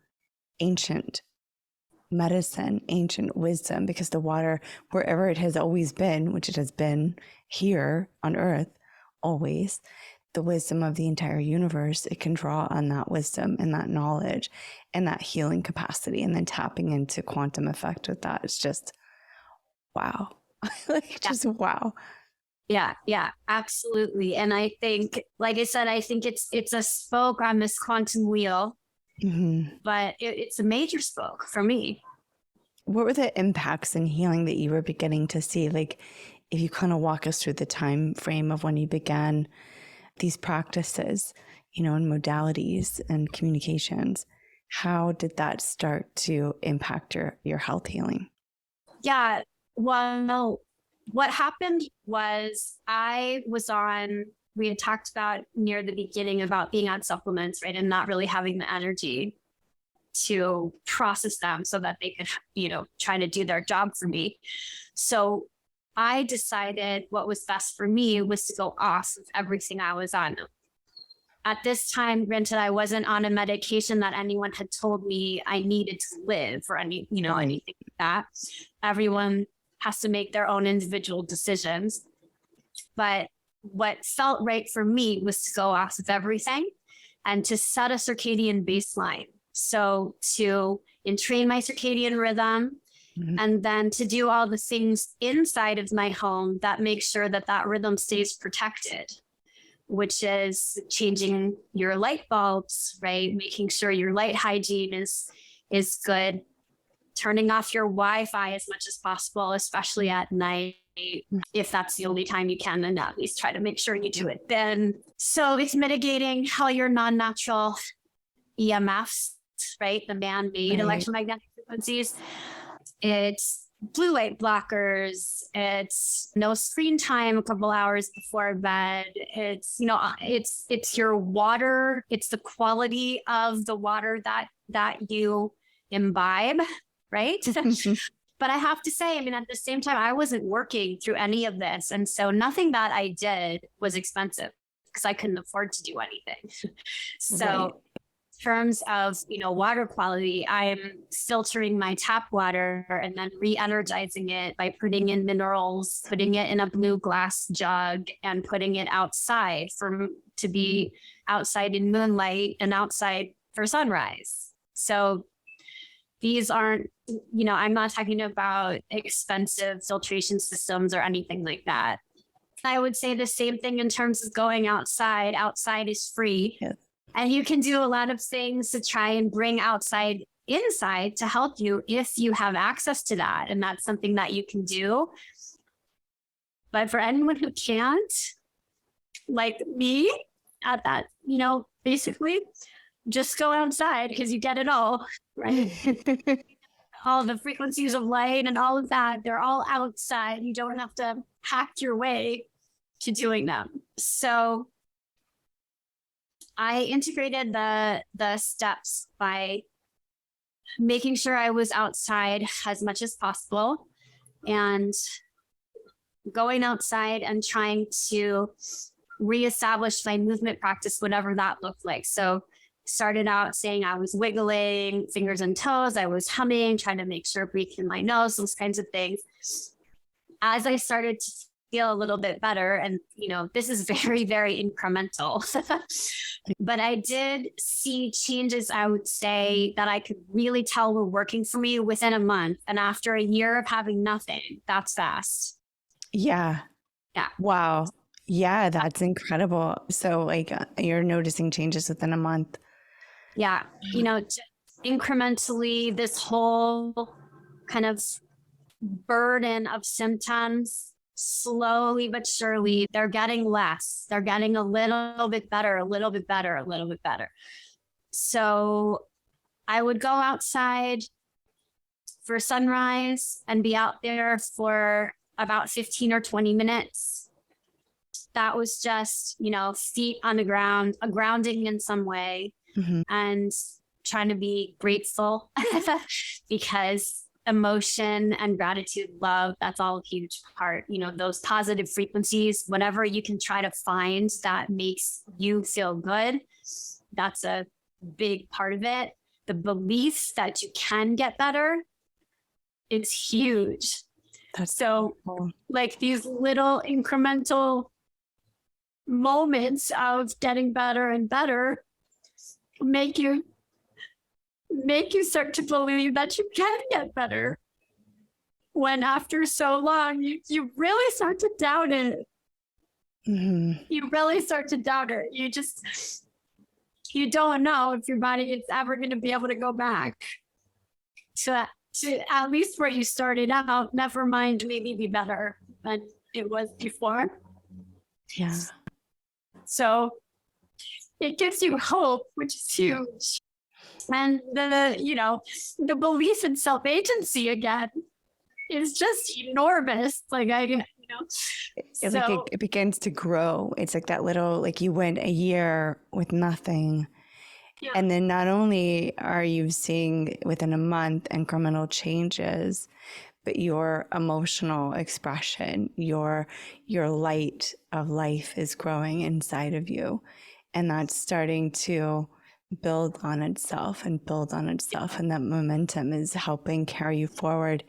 ancient medicine, ancient wisdom, because the water, wherever it has always been, which it has been here on earth, always, the wisdom of the entire universe, it can draw on that wisdom and that knowledge and that healing capacity, and then tapping into quantum effect with that. It's just, wow. Just wow.
Yeah, absolutely. And I think, like I said, I think it's a spoke on this quantum wheel, but it's a major spoke for me.
What were the impacts in healing that you were beginning to see? Like, if you kind of walk us through the time frame of when you began these practices, and modalities and communications, how did that start to impact your health healing?
Yeah, well, what happened was we had talked about near the beginning about being on supplements, right? And not really having the energy to process them so that they could, try to do their job for me. So I decided what was best for me was to go off of everything I was on. At this time, granted, I wasn't on a medication that anyone had told me I needed to live or anything like that. Everyone has to make their own individual decisions. But what felt right for me was to go off of everything and to set a circadian baseline. So to entrain my circadian rhythm, and then to do all the things inside of my home that make sure that that rhythm stays protected, which is changing your light bulbs, right? Making sure your light hygiene is good, turning off your Wi-Fi as much as possible, especially at night. If that's the only time you can, then at least try to make sure you do it then. So it's mitigating all your non-natural EMFs, right? The man-made electromagnetic frequencies. It's blue light blockers. It's no screen time a couple hours before bed. It's, it's your water. It's the quality of the water that you imbibe, right? But I have to say, at the same time, I wasn't working through any of this. And so nothing that I did was expensive because I couldn't afford to do anything. So in terms of, water quality, I'm filtering my tap water and then re-energizing it by putting in minerals, putting it in a blue glass jug and putting it outside to be outside in moonlight and outside for sunrise. So these aren't, I'm not talking about expensive filtration systems or anything like that. I would say the same thing in terms of going outside. Outside is free. Yes. And you can do a lot of things to try and bring outside inside to help you if you have access to that. And that's something that you can do. But for anyone who can't, like me, at that, basically, just go outside because you get it all, right? All the frequencies of light and all of that, they're all outside. You don't have to hack your way to doing them. So I integrated the steps by making sure I was outside as much as possible and going outside and trying to reestablish my movement practice, whatever that looked like. So started out saying I was wiggling fingers and toes. I was humming, trying to make sure I breathe in my nose, those kinds of things. As I started to feel a little bit better, and this is very, very incremental, but I did see changes, I would say, that I could really tell were working for me within a month. And after a year of having nothing, that's fast.
Yeah. Wow. Yeah, that's incredible. So you're noticing changes within a month.
Yeah. Incrementally, this whole kind of burden of symptoms, slowly but surely, they're getting less. They're getting a little bit better, a little bit better, a little bit better. So I would go outside for sunrise and be out there for about 15 or 20 minutes. That was just, feet on the ground, a grounding in some way, and trying to be grateful because emotion and gratitude, love, that's all a huge part. Those positive frequencies, whatever you can try to find that makes you feel good, that's a big part of it. The belief that you can get better is huge.
That's
so cool. Like these little incremental moments of getting better and better make you start to believe that you can get better, when after so long you really start to doubt it. You really start to doubt it. You don't know if your body is ever going to be able to go back to at least where you started out, never mind maybe be better than it was before.
Yeah.
So it gives you hope, which is huge. And the belief in self-agency again is just enormous. It
begins to grow. It's like that little, you went a year with nothing. Yeah. And then not only are you seeing within a month incremental changes, but your emotional expression, your light of life is growing inside of you. And that's starting to build on itself and build on itself. And that momentum is helping carry you forward,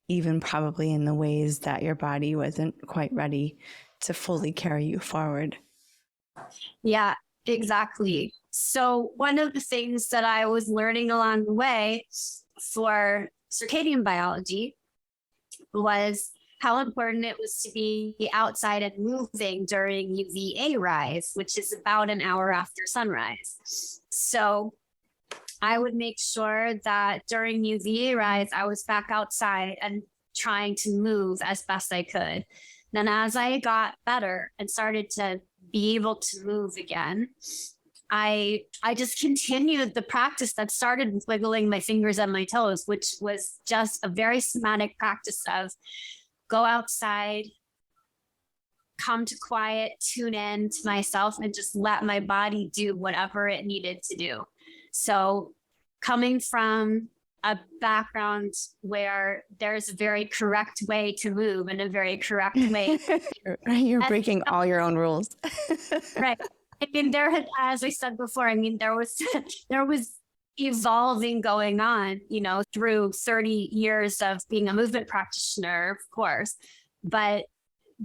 even probably in the ways that your body wasn't quite ready to fully carry you forward.
Yeah, exactly. So one of the things that I was learning along the way for circadian biology was how important it was to be outside and moving during UVA rise, which is about an hour after sunrise. So I would make sure that during UVA rise, I was back outside and trying to move as best I could. Then as I got better and started to be able to move again, I just continued the practice that started with wiggling my fingers and my toes, which was just a very somatic practice of go outside, come to quiet, tune in to myself, and just let my body do whatever it needed to do. So coming from a background where there's a very correct way to move and a very correct way.
You're breaking all your own rules.
Right. I mean, there had, as I said before, I mean, there was evolving going on, you know, through 30 years of being a movement practitioner, of course. But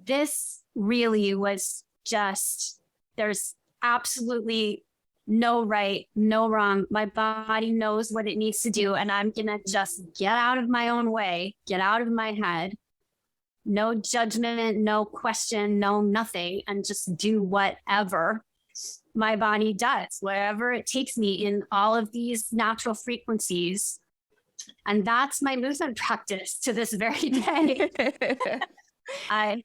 this really was just, there's absolutely no right, no wrong. My body knows what it needs to do. And I'm going to just get out of my own way, get out of my head. No judgment, no question, no nothing, and just do whatever my body does, wherever it takes me in all of these natural frequencies. And that's my movement practice to this very day. I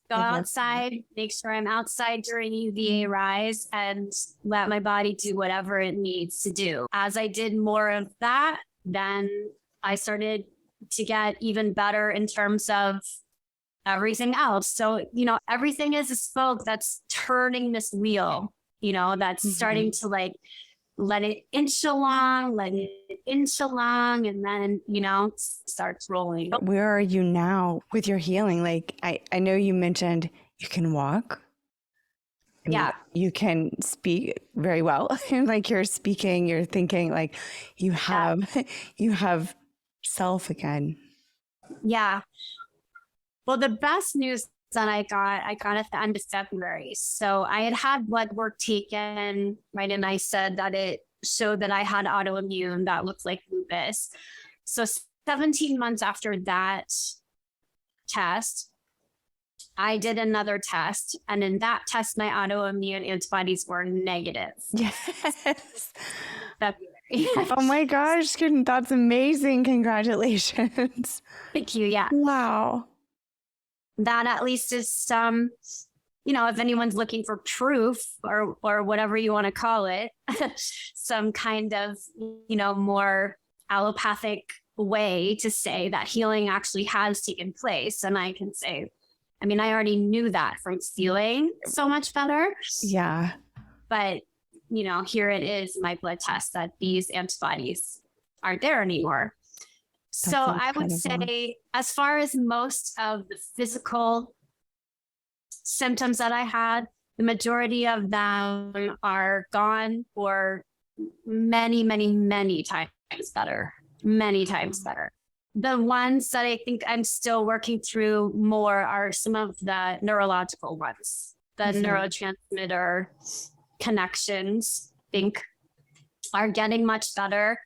go outside, make sure I'm outside during UVA rise, and let my body do whatever it needs to do. As I did more of that, then I started to get even better in terms of everything else. So, you know, everything is a spoke that's turning this wheel, you know, that's starting to like let it inch along, and then, you know, starts rolling.
Where are you now with your healing? Like, I know you mentioned you can walk. I mean,
Yeah.
you can speak very well. Like you're speaking, you're thinking, like you have self again.
Yeah. Well, the best news that I got at the end of February. So I had blood work taken, right? And I said that it showed that I had autoimmune that looked like lupus. So 17 months after that test, I did another test. And in that test, my autoimmune antibodies were negative.
Yes.
February.
Oh my gosh. That's amazing. Congratulations.
Thank you. Yeah.
Wow.
That at least is some, you know, if anyone's looking for proof or whatever you want to call it, some kind of, you know, more allopathic way to say that healing actually has taken place. And I can say, I mean, I already knew that from feeling so much better.
Yeah.
But, you know, here it is, my blood test, that these antibodies aren't there anymore. So I would say, as far as most of the physical symptoms that I had, the majority of them are gone, or many, many, many times better. Many times better. The ones that I think I'm still working through more are some of the neurological ones, the neurotransmitter connections, I think, are getting much better,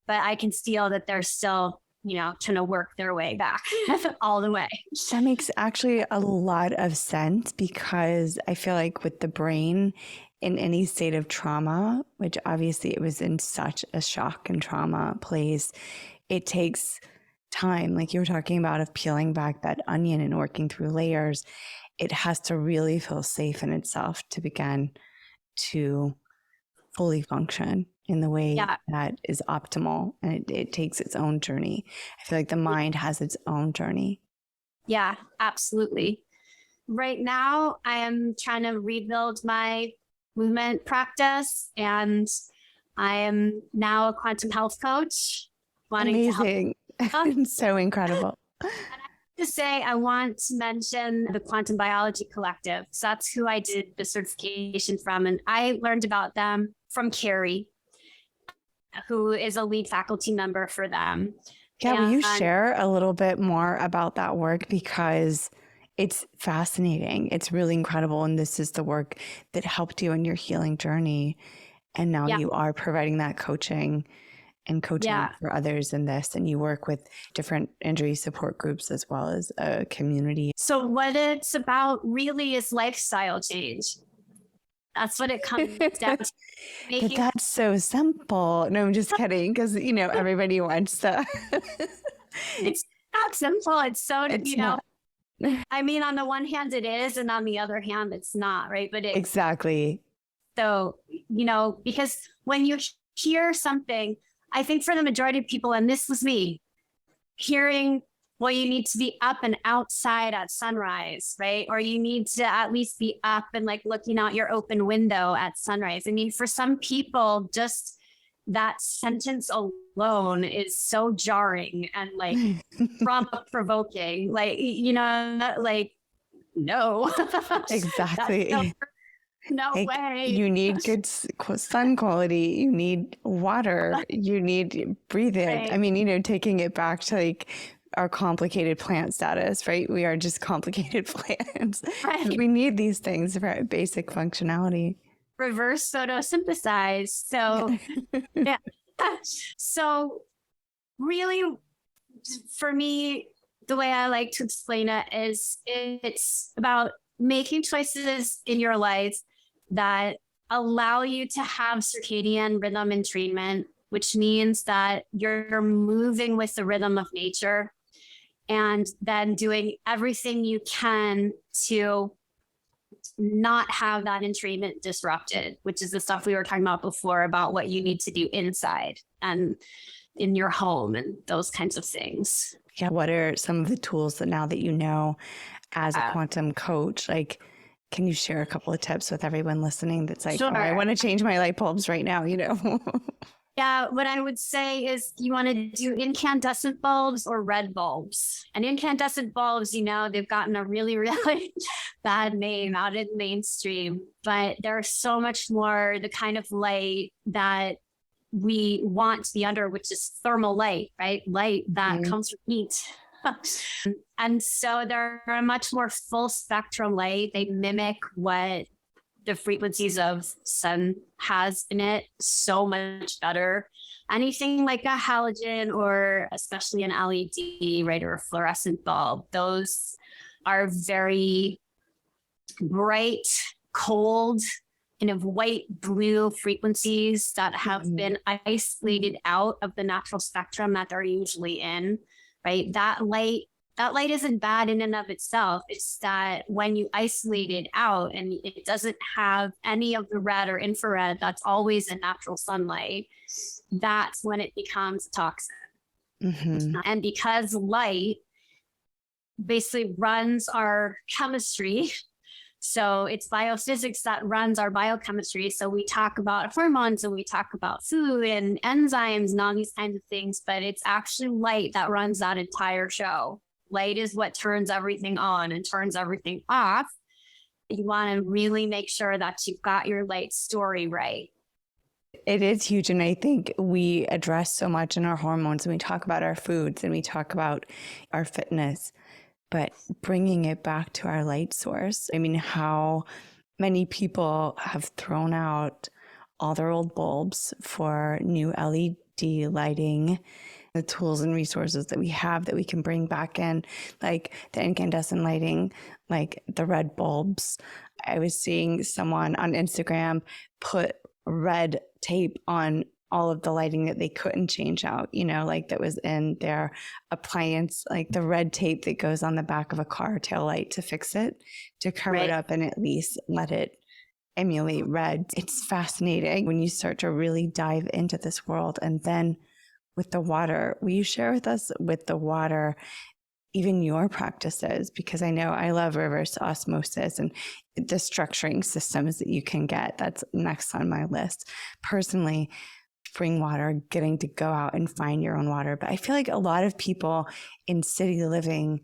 but I can feel that they're still, you know, trying to work their way back all the way.
That makes actually a lot of sense, because I feel like with the brain in any state of trauma, which obviously it was in such a shock and trauma place, it takes time, like you were talking about, of peeling back that onion and working through layers. It has to really feel safe in itself to begin to fully function in the way that is optimal. And it takes its own journey. I feel like the mind has its own journey.
Yeah, absolutely. Right now, I am trying to rebuild my movement practice, and I am now a quantum health coach.
Amazing. So incredible.
to say I want to mention the Quantum Biology Collective. So that's who I did the certification from. And I learned about them from Carrie, who is a lead faculty member for them.
Yeah, will you share a little bit more about that work? Because it's fascinating. It's really incredible. And this is the work that helped you in your healing journey. And now you are providing that coaching and coaching for others in this. And you work with different injury support groups as well as a community.
So what it's about really is lifestyle change. That's what it comes down to.
But that's so simple. No, I'm just kidding. Because, you know, everybody wants to.
It's not simple. It's so, you know, I mean, on the one hand it is, and on the other hand, it's not, right? But
exactly.
So, you know, because when you hear something, I think for the majority of people, and this was me, hearing, well, you need to be up and outside at sunrise, right? Or you need to at least be up and like looking out your open window at sunrise. I mean, for some people, just that sentence alone is so jarring and like trauma provoking, like, you know, like, no.
Exactly.
No way.
You need good sun quality. You need water. You need breathing. Right. I mean, you know, taking it back to like our complicated plant status, right? We are just complicated plants. Right. We need these things for basic functionality.
Reverse photosynthesize. So, yeah. So really, for me, the way I like to explain it is it's about making choices in your life that allow you to have circadian rhythm in treatment, which means that you're moving with the rhythm of nature and then doing everything you can to not have that in treatment disrupted, which is the stuff we were talking about before about what you need to do inside and in your home and those kinds of things.
Yeah. What are some of the tools that now that you know as a quantum coach, like, can you share a couple of tips with everyone listening that's like,
sure.
Oh, I want to change my light bulbs right now, you know?
Yeah, what I would say is you want to do incandescent bulbs or red bulbs. And incandescent bulbs, you know, they've gotten a really, really bad name out in mainstream, but they're so much more the kind of light that we want to be under, which is thermal light, right? Light that comes from heat. And so they're a much more full spectrum light. They mimic what the frequencies of sun has in it so much better. Anything like a halogen or especially an LED, right, or a fluorescent bulb, those are very bright, cold, kind of white blue frequencies that have been isolated out of the natural spectrum that they're usually in, right? That light isn't bad in and of itself. It's that when you isolate it out and it doesn't have any of the red or infrared that's always in natural sunlight, that's when it becomes toxic. And because light basically runs our chemistry, so it's biophysics that runs our biochemistry. So we talk about hormones and we talk about food and enzymes and all these kinds of things, but it's actually light that runs that entire show. Light is what turns everything on and turns everything off. You want to really make sure that you've got your light story right.
It is huge. And I think we address so much in our hormones and we talk about our foods and we talk about our fitness, but bringing it back to our light source. I mean, how many people have thrown out all their old bulbs for new LED lighting, the tools and resources that we have that we can bring back in, like the incandescent lighting, like the red bulbs. I was seeing someone on Instagram put red tape on all of the lighting that they couldn't change out, you know, like that was in their appliance, like the red tape that goes on the back of a car tail light to fix it, to cover it up and at least let it emulate red. It's fascinating when you start to really dive into this world. And then with the water, will you share with us with the water, even your practices? Because I know I love reverse osmosis and the structuring systems that you can get. That's next on my list. Personally, spring water, getting to go out and find your own water. But I feel like a lot of people in city living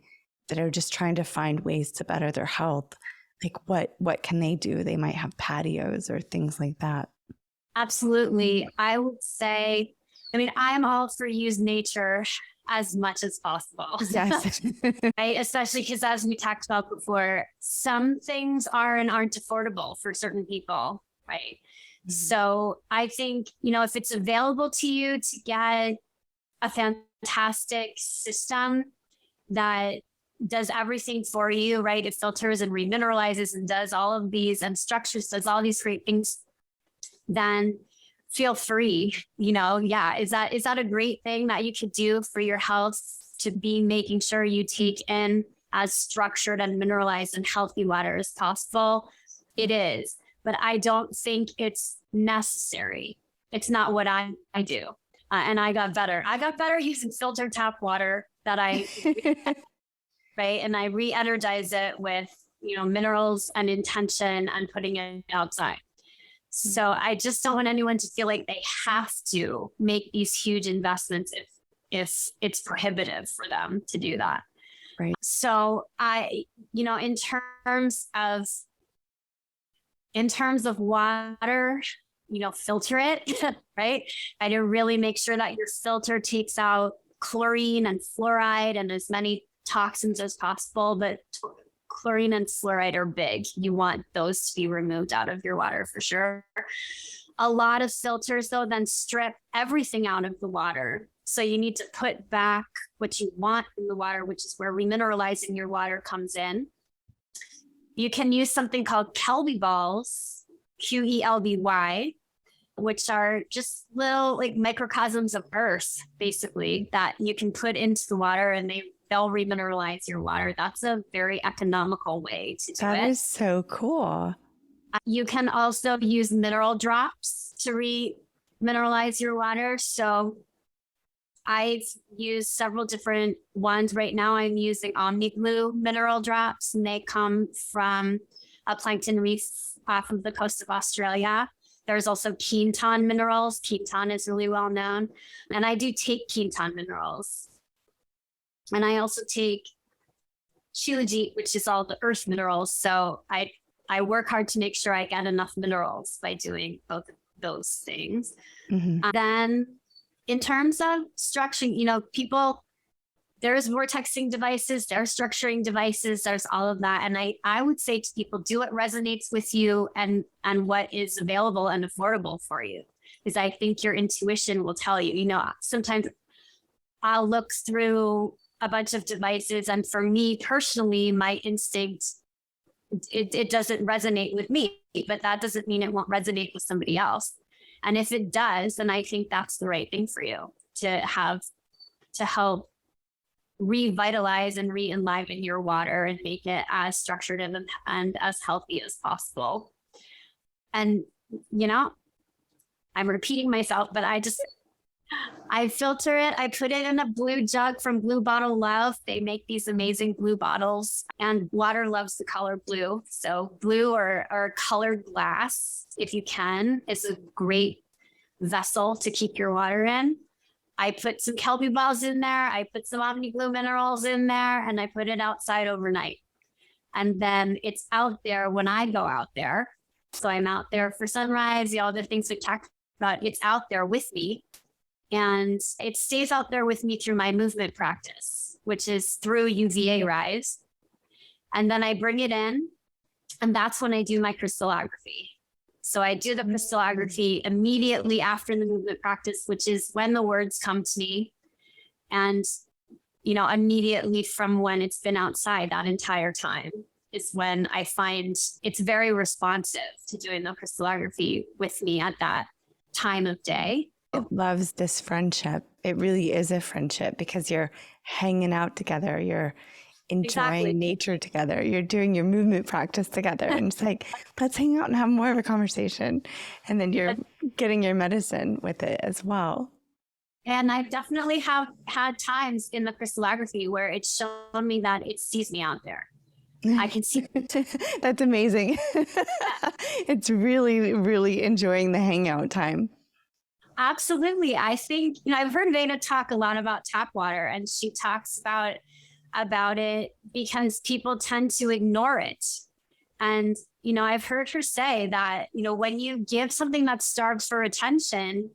that are just trying to find ways to better their health, like what can they do? They might have patios or things like that.
Absolutely. I would say, I mean, I'm all for use nature as much as possible.
Yes.
Right? Especially because, as we talked about before, some things are and aren't affordable for certain people. Right. Mm-hmm. So I think, if it's available to you to get a fantastic system that does everything for you, right? It filters and remineralizes and does all of these and structures, does all these great things, then feel free, yeah. Is that a great thing that you could do for your health, to be making sure you take in as structured and mineralized and healthy water as possible? It is, but I don't think it's necessary. It's not what I do. And I got better. I got better using filtered tap water that right. And I re-energize it with, minerals and intention and putting it outside. So I just don't want anyone to feel like they have to make these huge investments if it's prohibitive for them to do that.
Right.
So in terms of water, filter it, right? I do really make sure that your filter takes out chlorine and fluoride and as many toxins as possible, but chlorine and fluoride are big. You want those to be removed out of your water for sure. A lot of filters, though, then strip everything out of the water. So you need to put back what you want in the water, which is where remineralizing your water comes in. You can use something called Kelby balls, QELBY, which are just little like microcosms of earth, basically, that you can put into the water and they'll remineralize your water. That's a very economical way to do it.
That is so cool.
You can also use mineral drops to remineralize your water. So I've used several different ones. Right now I'm using OmniGlue mineral drops, and they come from a plankton reef off of the coast of Australia. There's also Quinton minerals. Quinton is really well known. And I do take Quinton minerals. And I also take Shilajit, which is all the earth minerals. So I work hard to make sure I get enough minerals by doing both of those things. Mm-hmm. Then in terms of structuring, people, there's vortexing devices, there's structuring devices, there's all of that. And I would say to people, do what resonates with you and what is available and affordable for you. Because I think your intuition will tell you, sometimes I'll look through a bunch of devices, and for me personally, my instinct, it doesn't resonate with me, but that doesn't mean it won't resonate with somebody else. And if it does, then I think that's the right thing for you to help revitalize and re-enliven your water and make it as structured and as healthy as possible. And, I'm repeating myself, but I filter it. I put it in a blue jug from Blue Bottle Love. They make these amazing blue bottles, and water loves the color blue. So blue or colored glass, if you can, is a great vessel to keep your water in. I put some Kelby balls in there. I put some OmniGlue minerals in there, and I put it outside overnight. And then it's out there when I go out there. So I'm out there for sunrise, all the things we talked about. It's out there with me. And it stays out there with me through my movement practice, which is through UVA rise. And then I bring it in, and that's when I do my crystallography. So I do the crystallography immediately after the movement practice, which is when the words come to me. And, immediately from when it's been outside that entire time is when I find it's very responsive to doing the crystallography with me at that time of day.
It loves this friendship. It really is a friendship because you're hanging out together. You're enjoying nature together. You're doing your movement practice together. And it's like, let's hang out and have more of a conversation. And then you're getting your medicine with it as well.
And I definitely have had times in the crystallography where it's shown me that it sees me out there. I can see.
That's amazing. It's really, really enjoying the hangout time.
Absolutely. I think, I've heard Veda talk a lot about tap water, and she talks about about it because people tend to ignore it. And, I've heard her say that, when you give something that starves for attention,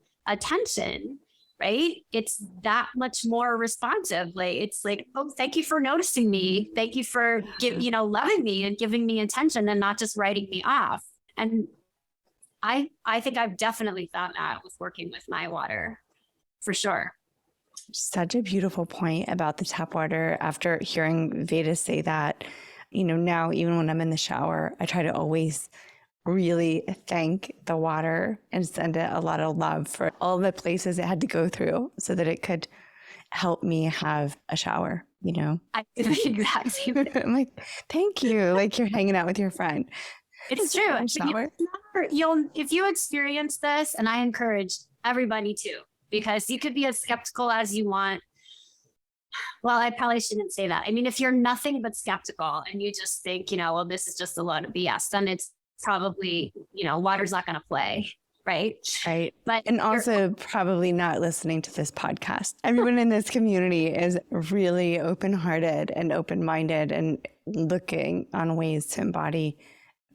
right? It's that much more responsive. Like, it's like, oh, thank you for noticing me. Thank you for, loving me and giving me attention and not just writing me off. And I think I've definitely found that with working with my water, for sure.
Such a beautiful point about the tap water. After hearing Veda say that, now even when I'm in the shower, I try to always really thank the water and send it a lot of love for all the places it had to go through so that it could help me have a shower,
I do the exact same thing.
I'm like, thank you. Like you're hanging out with your friend.
It's true.
Shower.
If you experience this, and I encourage everybody to, because you could be as skeptical as you want. Well, I probably shouldn't say that. I mean, if you're nothing but skeptical and you just think, well, this is just a lot of BS, then it's probably, water's not going to play. Right.
Right. And also probably not listening to this podcast. Everyone in this community is really open-hearted and open-minded and looking on ways to embody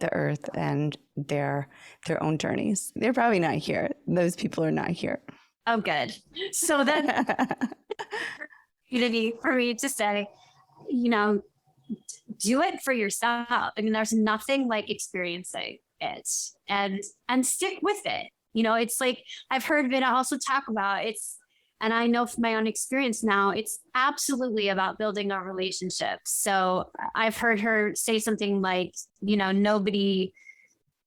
the earth and their own journeys. They're probably not here. Those people are not here.
Oh, good. So then for me to say, do it for yourself. I mean, there's nothing like experiencing it and stick with it. It's like I've heard Veda also talk about and I know from my own experience now, it's absolutely about building a relationship. So I've heard her say something like, nobody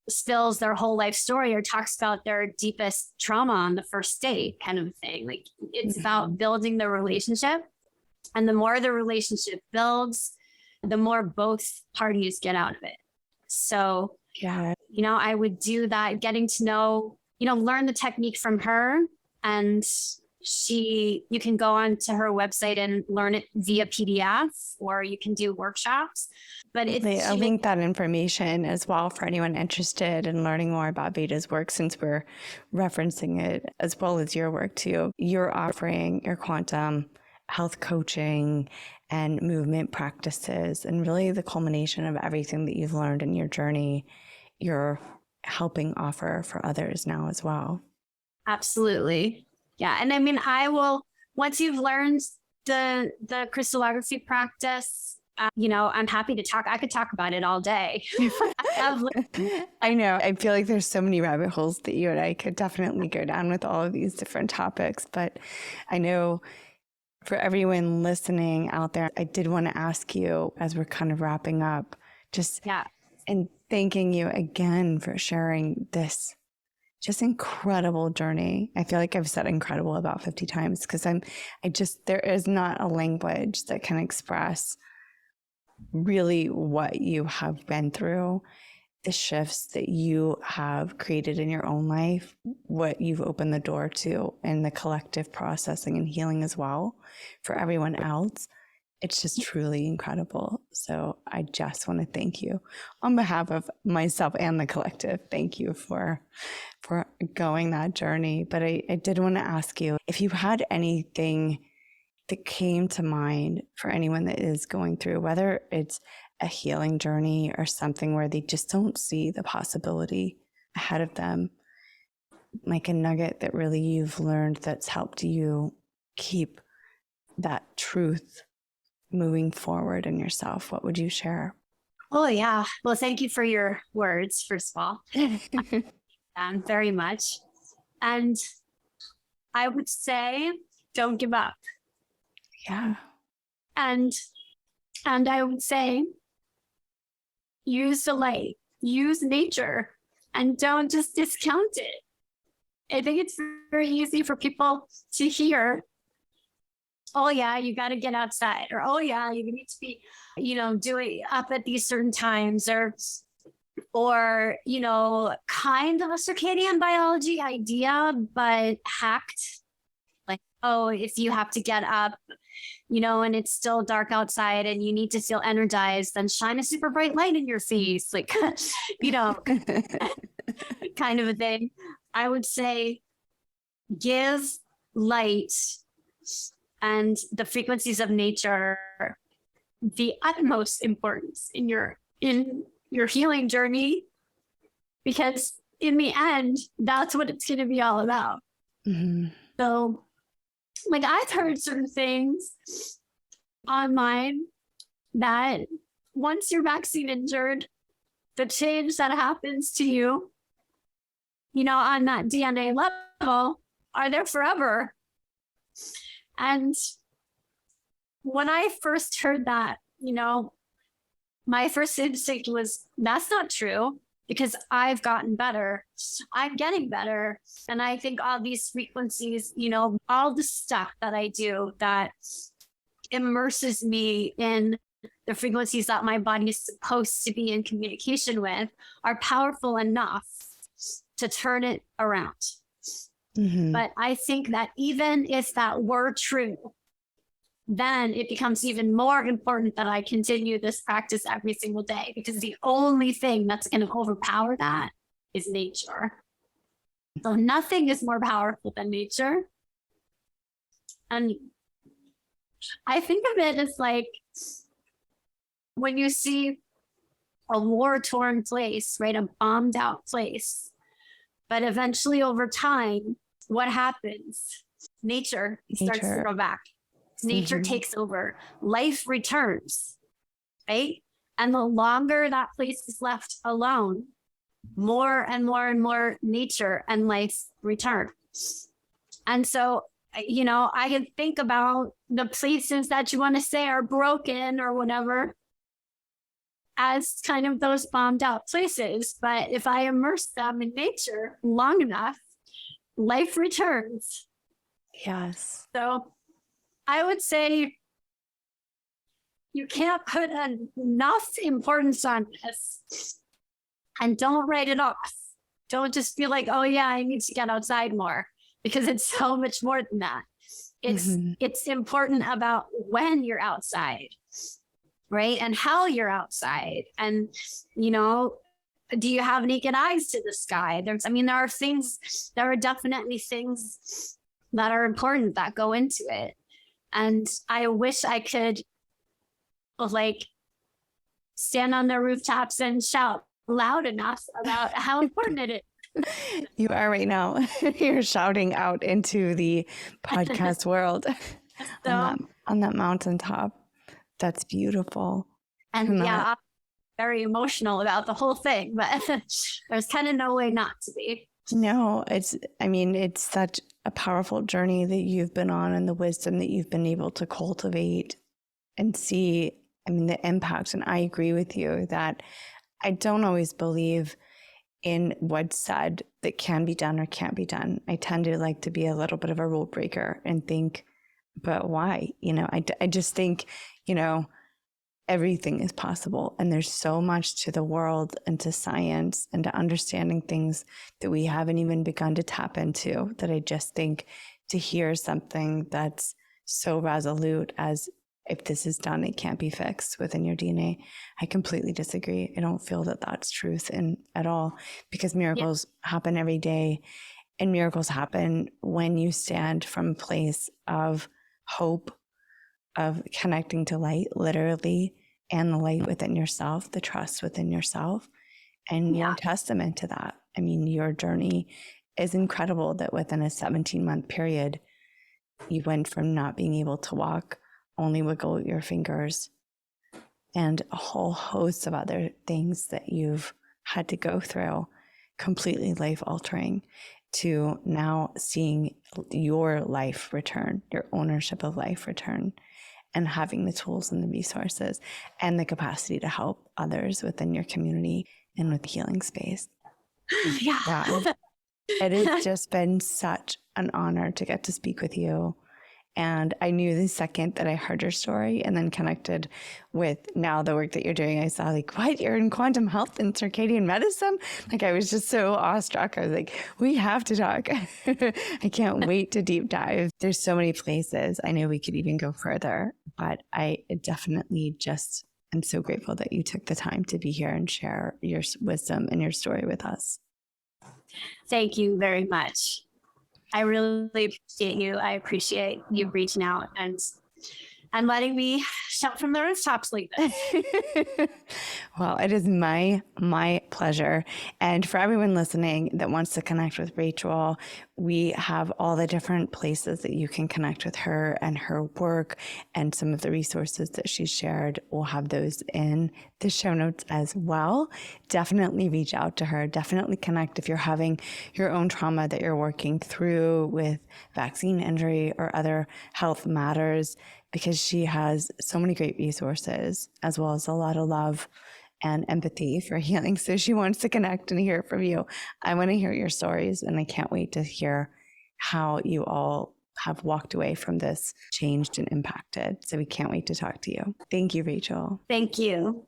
spills their whole life story or talks about their deepest trauma on the first date kind of thing. Like it's about building the relationship. And the more the relationship builds, the more both parties get out of it. So,
yeah,
I would do that, getting to know, learn the technique from her. And you can go on to her website and learn it via PDF, or you can do workshops. But
I'll link that information as well for anyone interested in learning more about Veda's work, since we're referencing it, as well as your work too. You're offering your quantum health coaching and movement practices, and really the culmination of everything that you've learned in your journey, you're helping offer for others now as well.
Absolutely. Yeah. And I mean, once you've learned the crystallography practice, I'm happy to talk. I could talk about it all day.
I know. I feel like there's so many rabbit holes that you and I could definitely go down with all of these different topics. But I know for everyone listening out there, I did want to ask you, as we're kind of wrapping up, and thanking you again for sharing this just incredible journey. I feel like I've said incredible about 50 times because there is not a language that can express really what you have been through, the shifts that you have created in your own life, what you've opened the door to, and the collective processing and healing as well for everyone else. It's just truly incredible. So I just want to thank you on behalf of myself and the collective. Thank you for going that journey. But I did want to ask you if you had anything that came to mind for anyone that is going through, whether it's a healing journey or something where they just don't see the possibility ahead of them, like a nugget that really you've learned that's helped you keep that truth moving forward in yourself, what would you share?
Oh, yeah. Well, thank you for your words, first of all. Very much. And I would say, don't give up.
Yeah.
And I would say, use the light, use nature, and don't just discount it. I think it's very easy for people to hear, oh yeah, you got to get outside, or oh yeah, you need to be, doing up at these certain times, or kind of a circadian biology idea, but hacked. Like, oh, if you have to get up, and it's still dark outside and you need to feel energized, then shine a super bright light in your face, like, kind of a thing. I would say give light and the frequencies of nature the utmost importance in your healing journey, because in the end, that's what it's going to be all about.
Mm-hmm.
So, like, I've heard certain things online that once you're vaccine injured, the change that happens to you, on that DNA level, are there forever. And when I first heard that, my first instinct was, that's not true, because I've gotten better. I'm getting better. And I think all these frequencies, all the stuff that I do that immerses me in the frequencies that my body is supposed to be in communication with, are powerful enough to turn it around.
Mm-hmm.
But I think that even if that were true, then it becomes even more important that I continue this practice every single day, because the only thing that's going to overpower that is nature. So nothing is more powerful than nature. And I think of it as like when you see a war-torn place, right? A bombed out place. But eventually over time, what happens? Nature starts to go back. Nature
Mm-hmm.
takes over. Life returns, right? And the longer that place is left alone, more and more and more nature and life return. And so, I can think about the places that you want to say are broken or whatever as kind of those bombed out places. But if I immerse them in nature long enough, life returns.
Yes.
So I would say you can't put enough importance on this, and don't write it off. Don't just be like, oh yeah, I need to get outside more, because it's so much more than that. It's important about when you're outside, right? And how you're outside. And, do you have naked eyes to the sky? There are definitely things that are important that go into it. And I wish I could stand on the rooftops and shout loud enough about how important it is.
You are right now. You're shouting out into the podcast world on that mountaintop. That's beautiful.
And I'm very emotional about the whole thing, but there's kind of no way not to be.
No, it's such a powerful journey that you've been on, and the wisdom that you've been able to cultivate and see, the impact. And I agree with you that I don't always believe in what's said that can be done or can't be done. I tend to like to be a little bit of a rule breaker and think, but why? I just think, everything is possible. And there's so much to the world and to science and to understanding things that we haven't even begun to tap into, that I just think to hear something that's so resolute as, if this is done, it can't be fixed within your DNA. I completely disagree. I don't feel that that's truth at all, because miracles happen every day, and miracles happen when you stand from a place of hope, of connecting to light, literally, and the light within yourself, the trust within yourself. And you're a testament to that. Your journey is incredible, that within a 17-month period, you went from not being able to walk, only wiggle your fingers, and a whole host of other things that you've had to go through, completely life altering, to now seeing your life return, your ownership of life return, and having the tools and the resources and the capacity to help others within your community and with the healing space. Yeah. It has just been such an honor to get to speak with you. And I knew the second that I heard your story and then connected with now the work that you're doing, I saw like, what, you're in quantum health and circadian medicine? Like, I was just so awestruck. I was like, we have to talk. I can't wait to deep dive. There's so many places. I know we could even go further, but I definitely just am so grateful that you took the time to be here and share your wisdom and your story with us.
Thank you very much. I really appreciate you. I appreciate you reaching out and and letting me shout from the rooftops like this.
Well, it is my pleasure. And for everyone listening that wants to connect with Rachel, we have all the different places that you can connect with her and her work, and some of the resources that she shared. We'll have those in the show notes as well. Definitely reach out to her. Definitely connect if you're having your own trauma that you're working through with vaccine injury or other health matters, because she has so many great resources as well as a lot of love and empathy for healing. So she wants to connect and hear from you. I want to hear your stories, and I can't wait to hear how you all have walked away from this changed and impacted. So we can't wait to talk to you. Thank you, Rachel.
Thank you.